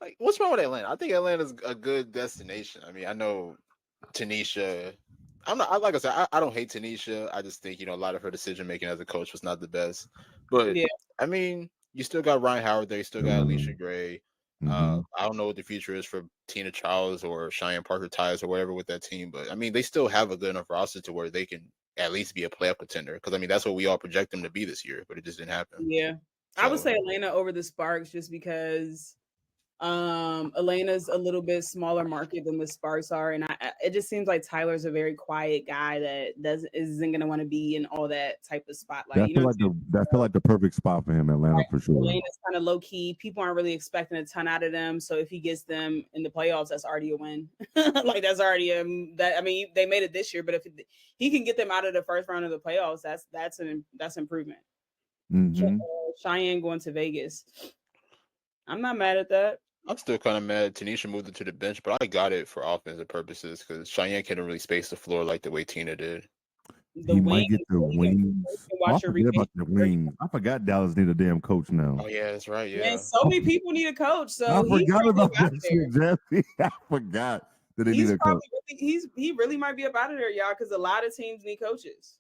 Like, what's wrong with Atlanta? I think Atlanta's a good destination. I mean, I know Tanisha. Like I said, I don't hate Tanisha. I just think, a lot of her decision making as a coach was not the best. But I mean, you still got Ryan Howard there. You still got Alicia Gray. I don't know what the future is for Tina Charles or Cheyenne Parker Tyus or whatever with that team. But I mean, they still have a good enough roster to where they can at least be a playoff contender. Because I mean, that's what we all project them to be this year. But it just didn't happen. Yeah, so I would say Atlanta over the Sparks just because. Atlanta's a little bit smaller market than the Sparks are, and it just seems like Tyler's a very quiet guy that isn't going to want to be in all that type of spotlight. That feel like the perfect spot for him, Atlanta, for sure. Atlanta's kind of low key. People aren't really expecting a ton out of them, so if he gets them in the playoffs, that's already a win. Like that's already that. I mean, they made it this year, but if he can get them out of the first round of the playoffs, that's improvement. Cheyenne going to Vegas. I'm not mad at that. I'm still kind of mad Tanisha moved it to the bench, but I got it for offensive purposes because Cheyenne couldn't really space the floor like the way Tina did. He might get the wings. I forget about the wings. I forgot Dallas need a damn coach now. Oh yeah, that's right. Yeah, man, so many people need a coach. So I forgot about that shit, Jesse. I forgot that they need a coach. He really might be up out of there, y'all, because a lot of teams need coaches.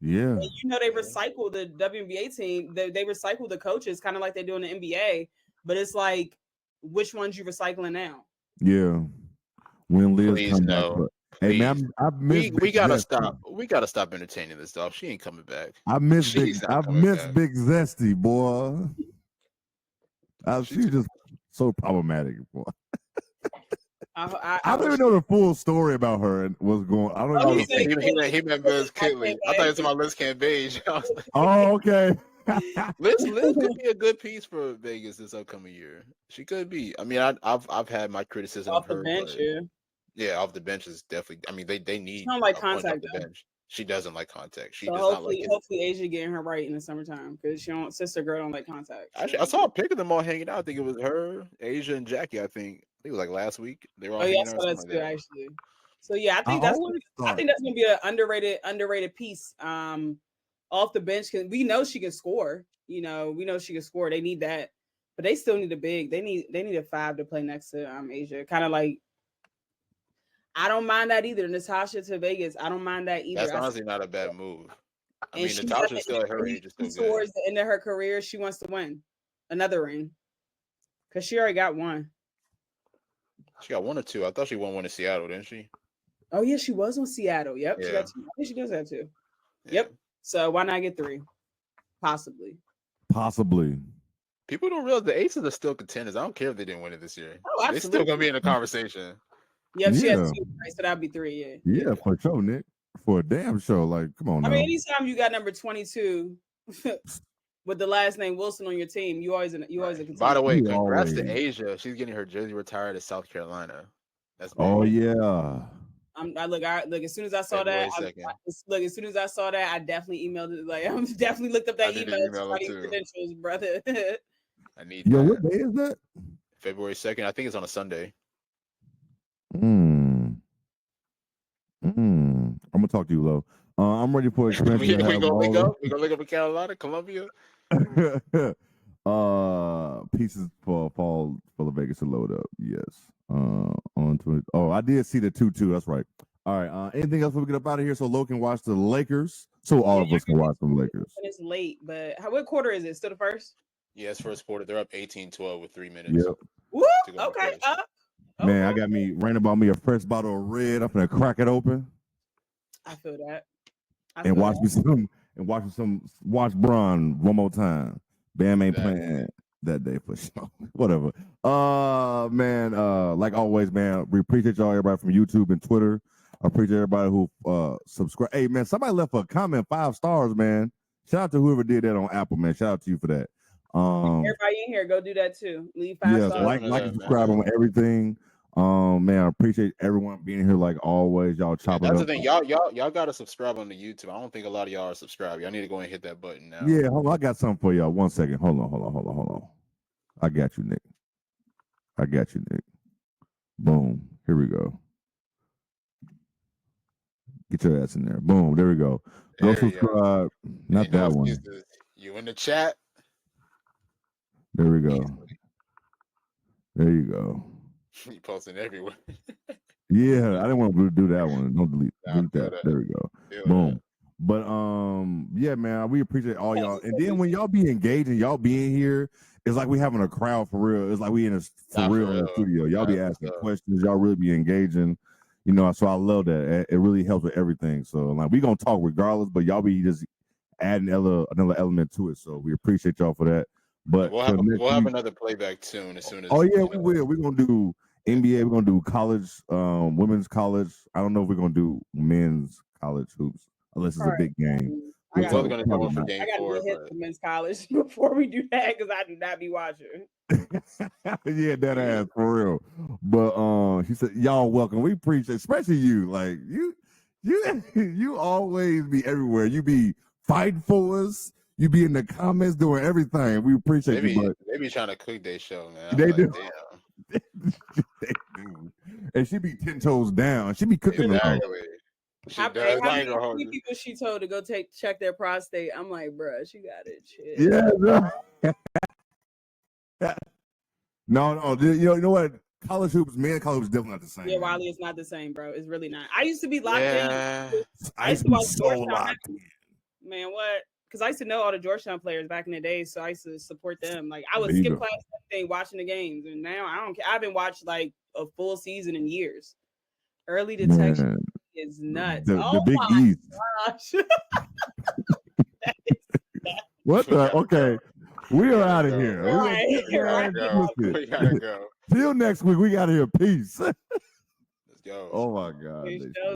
Yeah, and they recycle the WNBA team. They recycle the coaches, kind of like they do in the NBA. But it's like, which ones you recycling now? Yeah, when Liz comes back. Hey man, I miss. We gotta stop. We gotta stop entertaining this stuff. She ain't coming back. I miss Big Zesty, boy. She's just so problematic, boy. I don't even know the full story about her and what's going. I don't know. He meant Liz Kitley. I thought it was about Liz Cambage. Oh, okay. Liz could be a good piece for Vegas this upcoming year. She could be. I mean, I've had my criticism off of her. The bench, yeah, off the bench is definitely. I mean, they need. She don't like contact. The bench. She doesn't like contact. She so does hopefully, not like. Hopefully, Asia getting her right in the summertime because sister girl don't like contact. Actually, I saw a pic of them all hanging out. I think it was her, Asia, and Jackie. I think it was like last week. They were all hanging out. Oh yeah, that's good actually. So yeah, I think that's gonna be an underrated piece. Off the bench because we know she can score. We know she can score. They need that, but they still need a big. They need a 5 to play next to Asia. Kind of like, I don't mind that either. Natasha to Vegas, I don't mind that either. That's honestly not a bad move. I mean, Natasha's still at her age. Towards the end of her career, she wants to win another ring because she already got one. She got 1 or 2. I thought she won one in Seattle, didn't she? Oh yeah, she was on Seattle. Yep, yeah. She got 2. I think she does have 2. Yeah. Yep. So why not get 3? Possibly. People don't realize the Aces are still contenders. I don't care if they didn't win it this year. Oh, absolutely. They're still gonna be in the conversation. Yep, she has 2, right? So that'd be 3. Yeah, for sure, Nick. For a damn show. Like, come on. I mean, anytime you got number 22 with the last name Wilson on your team, you always a contender. By the way, congrats to Asia. She's getting her jersey retired at South Carolina. That's big. Oh yeah. Look. As soon as I saw that, as soon as I saw that, I definitely emailed it. Like, I'm definitely looked up that email credentials, brother. I need. Yo, what day is that? February 2nd. I think it's on a Sunday. I'm gonna talk to you, Lo. I'm ready for expansion. we gonna link up. We gonna link up in Carolina, Columbia. Pieces for fall for the Vegas to load up. Yes. On to it. Oh, I did see the 2-2. That's right. All right. Anything else before we get up out of here so Lo can watch the Lakers? So all of us can watch the Lakers. It's late, but what quarter is it? Still the first? Yeah, it's first quarter. They're up 18-12 with 3 minutes. Yep. Woo! Okay. Man, I got me ran about me a fresh bottle of red. I'm gonna crack it open. I feel that. Watch Bron one more time. Bam ain't playing that day for sure. Whatever. Man, like always, man, we appreciate y'all, everybody from YouTube and Twitter. I appreciate everybody who subscribe. Hey man, somebody left a comment 5 stars, man. Shout out to whoever did that on Apple, man. Shout out to you for that. Everybody in here, go do that too. Leave 5 Yes, stars. like that, and subscribe man. on everything. Man, I appreciate everyone being here like always. Y'all chopping That's up. the thing. Y'all gotta subscribe on the YouTube. I don't think a lot of y'all are subscribed. Y'all need to go and hit that button now. Yeah, hold on. I got something for y'all. 1 second. Hold on. I got you, Nick. Boom. Here we go. Get your ass in there. Boom. There we go. Go There you subscribe. Not Ain't no that one. excuses. You in the chat? There we go. There you go. You posting everywhere. Yeah, I didn't want to do that one. Don't delete that. that. There we go. Feel Boom. that. But yeah, man, we appreciate all y'all. And then when y'all be engaging, y'all being here, it's like we having a crowd for real. It's like we in a for real in the studio. Y'all be asking questions. Y'all really be engaging. You know, so I love that. It really helps with everything. So like we gonna talk regardless, but y'all be just adding another element to it. So we appreciate y'all for that. But we'll have another playback soon as soon as. Oh yeah, we will. We're gonna do NBA. We're gonna do college, women's college. I don't know if we're gonna do men's college hoops unless it's a big game. I We're both gonna go in for game 4. I got to hit the men's college before we do that because I do not be watching. Yeah, that ass for real. But he said, "Y'all welcome. We appreciate, especially you. Like you always be everywhere. You be fighting for us. You be in the comments doing everything. We appreciate you. But they be trying to cook their show, man. They do. Damn. They do. And she be 10 toes down. She be cooking exactly. How many people she told to go check their prostate? I'm like, bruh, she got it. Shit. Yeah. No. You know what? College hoops, man, college hoops definitely not the same. Yeah, Wiley, it's not the same, bro. It's really not. I used to be locked in. I used to be so locked in. Man, what? Because I used to know all the Georgetown players back in the day, so I used to support them. Like I would skip class everything, watching the games, and now I don't care. I haven't watched like a full season in years. Early detection is nuts. The Big East. Gosh. What the? Okay, we are out of here. We gotta go. Till next week, we got to hear peace. Let's go. Oh my God.